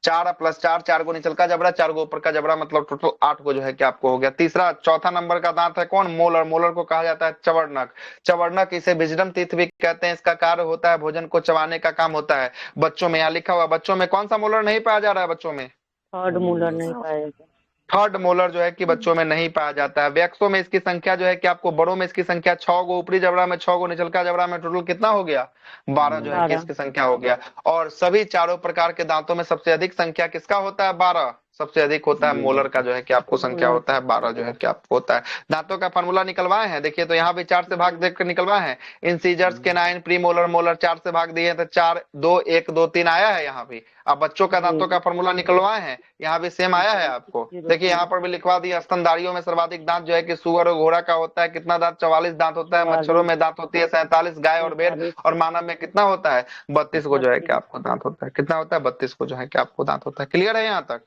4+4, 4 गो निचल का जबड़ा, 4 गो ऊपर का जबड़ा, मतलब टोटल 8 गो जो है कि आपको हो गया। चौथा नंबर का दांत है कौन, मोलर। मोलर को कहा जाता है चवर्णक। चवर्णक इसे विजडम टीथ भी कहते हैं। इसका कार्य होता है भोजन को चबाने का काम होता है। बच्चों में यहाँ लिखा हुआ, बच्चों में कौन सा मोलर नहीं पाया जा रहा है, बच्चों में थर्ड मोलर नहीं पाया जाता। थर्ड मोलर जो है कि बच्चों में नहीं पाया जाता है। वैक्सों में इसकी संख्या जो है कि आपको, बड़ों में इसकी संख्या 6 गो ऊपरी जबड़ा में, 6 गो निचल का जबड़ा में, टोटल कितना हो गया, 12 जो है कि इसकी संख्या हो गया। और सभी चारों प्रकार के दांतों में सबसे अधिक संख्या किसका होता है, 12 सबसे अधिक होता है मोलर का जो है कि आपको संख्या होता है 12 जो है कि आपको होता है। दांतों का फार्मूला निकलवाए हैं, देखिए तो यहाँ भी 4 से भाग देकर निकलवाए हैं। इंसीजर्स, केनाइन, प्रीमोलर, मोलर 4 से भाग दिए तो 4, 2, 1, 2, 3 आया है यहाँ भी। अब बच्चों का दांतों का फार्मूला निकलवाए हैं, यहाँ भी सेम आया है आपको। देखिए यहाँ पर भी लिखवा दिया, स्तनधारियों में सर्वाधिक दांत जो है कि सुअर और घोड़ा का होता है। कितना दांत, 44 दांत होता है। मच्छरों में दांत होती है 47, गाय और भेड़। और मानव में कितना होता है, 32 को जो है कि आपको दांत होता है। कितना होता है, 32 को जो है कि आपको दांत होता है। क्लियर है यहाँ तक।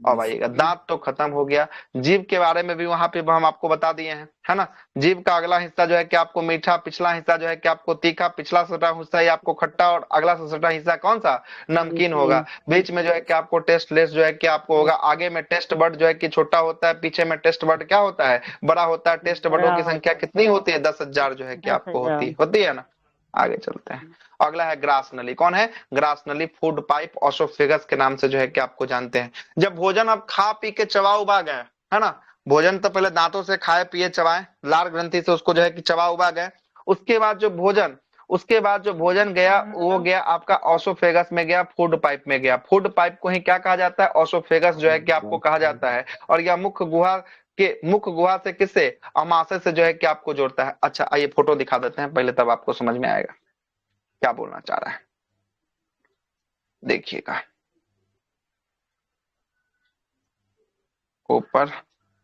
अब आइएगा, दांत तो खत्म हो गया। जीभ के बारे में भी वहां पे हम आपको बता दिए हैं, है ना। जीभ का अगला हिस्सा जो है कि आपको मीठा, पिछला हिस्सा जो है कि आपको तीखा, पिछला सटा हिस्सा ही आपको खट्टा, और अगला सटा हिस्सा कौन सा, नमकीन होगा। बीच में जो है कि आपको टेस्ट लेस जो है कि आपको होगा। आगे में टेस्ट बड जो है कि छोटा होता है, पीछे में टेस्ट बड क्या होता है, बड़ा होता है। टेस्ट बडों की संख्या कितनी होती है, 10,000 जो है कि आपको होती है ना। आगे चलते हैं। अगला है ग्रास नली। कौन है, ग्रास नली, फूड पाइप, ओसोफेगस के नाम से जो है कि आपको जानते हैं। जब भोजन आप खा पी के चबा उबा गए, है ना, भोजन तो पहले दांतों से खाए पिए चबाए, लार ग्रंथि से उसको जो है कि चबा उबा गए। उसके बाद जो भोजन गया, वो गया आपका ओसोफेगस में गया, फूड पाइप में गया। फूड पाइप को ही क्या कहा जाता है, ओसोफेगस जो है कि आपको कहा जाता है। और यह मुख्य गुहा से किससे, अमाशय से जो है कि आपको जोड़ता है। अच्छा आइए फोटो दिखा देते हैं पहले, तब आपको समझ में आएगा क्या बोलना चाह रहा है। देखिएगा ऊपर,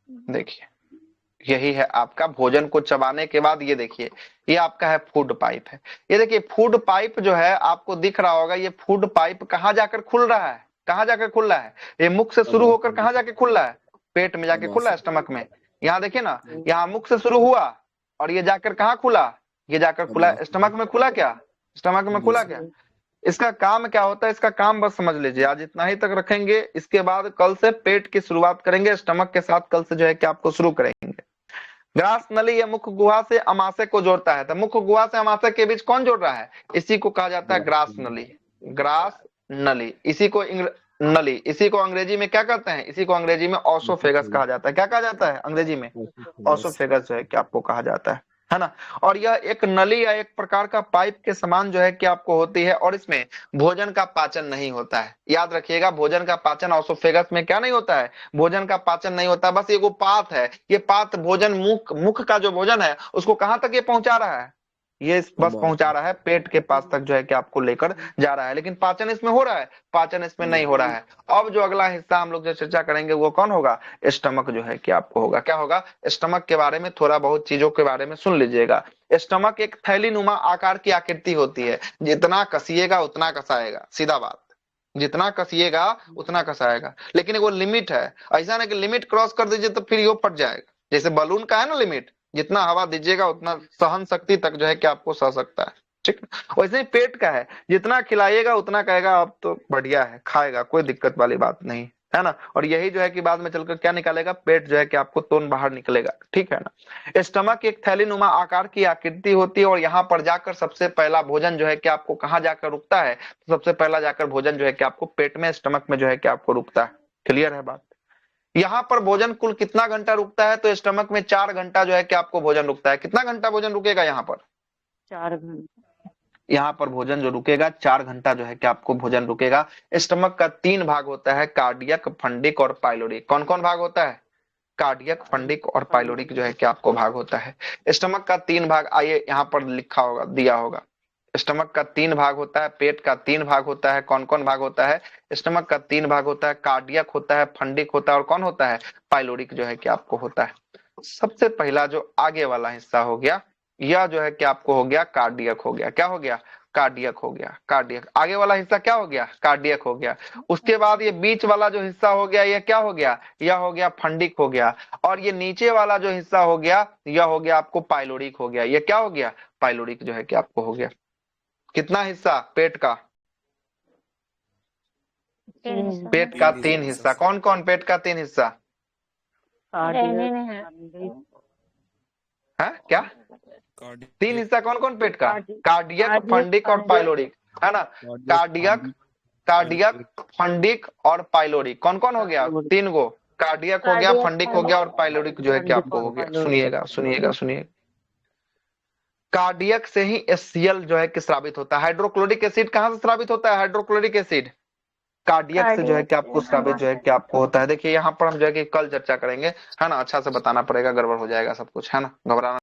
देखिए यही है आपका भोजन को चबाने के बाद। ये देखिए ये आपका है फूड पाइप है। ये देखिए फूड पाइप जो है आपको दिख रहा होगा। ये फूड पाइप कहाँ जाकर खुल रहा है, कहाँ जाकर खुल रहा है, ये मुख से शुरू होकर कहाँ जाके खुल रहा है, पेट में जाके खुल रहा है, स्टमक में। यहाँ देखिए ना, यहाँ मुख से शुरू हुआ और ये जाकर कहाँ खुला, ये जाकर खुला स्टमक में। खुला क्या, स्टमक में खुला क्या, इसका काम क्या होता है, इसका काम बस समझ लीजिए, आज इतना ही तक रखेंगे। इसके बाद कल से पेट की शुरुआत करेंगे, स्टमक के साथ कल से जो है कि आपको शुरू करेंगे। ग्रास नली या मुख्य गुहा से अमाशय को जोड़ता है, तो मुख्य गुहा से अमाशय के बीच कौन जोड़ रहा है, इसी को कहा जाता है ग्रास नली। ग्रास नली, इसी को नली, इसी को अंग्रेजी में क्या कहते हैं, इसी को अंग्रेजी में ऑसोफेगस कहा जाता है। क्या कहा जाता है अंग्रेजी में, ऑसोफेगस जो है कि आपको कहा जाता है ना। और यह एक नली या एक प्रकार का पाइप के समान जो है कि आपको होती है, और इसमें भोजन का पाचन नहीं होता है। याद रखिएगा, भोजन का पाचन ऑसोफेगस में क्या नहीं होता है, भोजन का पाचन नहीं होता, बस ये वो पात है, ये पात भोजन मुख का जो भोजन है उसको कहां तक ये पहुंचा रहा है, ये बस पहुंचा रहा है पेट के पास तक जो है कि आपको लेकर जा रहा है, लेकिन पाचन इसमें हो रहा है, पाचन इसमें नहीं हो रहा है। अब जो अगला हिस्सा हम लोग जो चर्चा करेंगे वो कौन होगा, स्टमक जो है कि आपको होगा। क्या होगा, स्टमक के बारे में थोड़ा बहुत चीजों के बारे में सुन लीजिएगा। स्टमक एक थैली नुमा आकार की आकृति होती है, जितना कसिएगा उतना कसाएगा, सीधा बात, जितना कसिएगा उतना कसाएगा, लेकिन वो लिमिट है। ऐसा नहीं कि लिमिट क्रॉस कर दीजिए तो फिर ये फट जाएगा, जैसे बलून का है ना लिमिट, जितना हवा दीजिएगा उतना सहन शक्ति तक जो है कि आपको सह सकता है, ठीक। वैसे ही पेट का है, जितना खिलाइएगा उतना कहेगा अब तो बढ़िया है, खाएगा, कोई दिक्कत वाली बात नहीं है ना। और यही जो है कि बाद में चलकर क्या निकालेगा, पेट जो है कि आपको तोन बाहर निकलेगा, ठीक है ना। स्टमक एक थैली नुमा आकार की आकृति होती है, और यहाँ पर जाकर सबसे पहला भोजन जो है कि आपको कहाँ जाकर रुकता है, तो सबसे पहला जाकर भोजन जो है कि आपको पेट में, स्टमक में जो है कि आपको रुकता है। क्लियर है बात। यहाँ पर भोजन कुल कितना घंटा रुकता है, तो स्टमक में 4 घंटा जो है कि आपको भोजन रुकता है। कितना घंटा भोजन रुकेगा यहाँ पर, 4 घंटे। यहाँ पर भोजन जो रुकेगा 4 घंटा जो है कि आपको भोजन रुकेगा। स्टमक का 3 भाग होता है, कार्डियक, फंडिक और पाइलोरिक। कौन कौन भाग होता है, कार्डियक, फंडिक और पाइलोरिक जो है कि आपको भाग होता है। स्टमक का 3 भाग, आइए यहाँ पर लिखा होगा, दिया होगा। स्टमक का 3 भाग होता है, पेट का 3 भाग होता है। कौन कौन भाग होता है, स्टमक का 3 भाग होता है, कार्डियक होता है, फंडिक होता है, और कौन होता है, पाइलोरिक जो है कि आपको होता है। सबसे पहला जो आगे वाला हिस्सा हो गया, यह जो है कि आपको हो गया कार्डियक हो गया। क्या हो गया, कार्डियक हो गया। कार्डियक आगे वाला हिस्सा क्या हो गया, कार्डियक हो गया। उसके बाद ये बीच वाला जो हिस्सा हो गया, यह क्या हो गया, यह हो गया फंडिक हो गया। और ये नीचे वाला जो हिस्सा हो गया, यह हो गया आपको पाइलोरिक हो गया। यह क्या हो गया, पाइलोरिक जो है कि आपको हो गया। कितना हिस्सा पेट का, पेट का 3 हिस्सा। कौन कौन पेट का 3 हिस्सा है, क्या 3 हिस्सा कौन कौन पेट का, कार्डियक, फंडिक और पाइलोरिक, है ना। कार्डियक, कार्डियक, फंडिक और पाइलोरिक कौन कौन हो गया, 3 गो। कार्डियक हो गया, फंडिक हो गया और पाइलोरिक जो है कि आपको हो गया। सुनिएगा सुनिएगा सुनिएगा, कार्डियक से ही HCl जो है कि स्रावित होता है। हाइड्रोक्लोरिक एसिड कहां से स्रावित होता है, हाइड्रोक्लोरिक एसिड कार्डियक से जो है कि आपको स्रावित जो है कि आपको होता है। देखिए यहाँ पर हम जो है कि कल चर्चा करेंगे, है ना। अच्छा से बताना पड़ेगा, गड़बड़ हो जाएगा सब कुछ, है ना, घबराना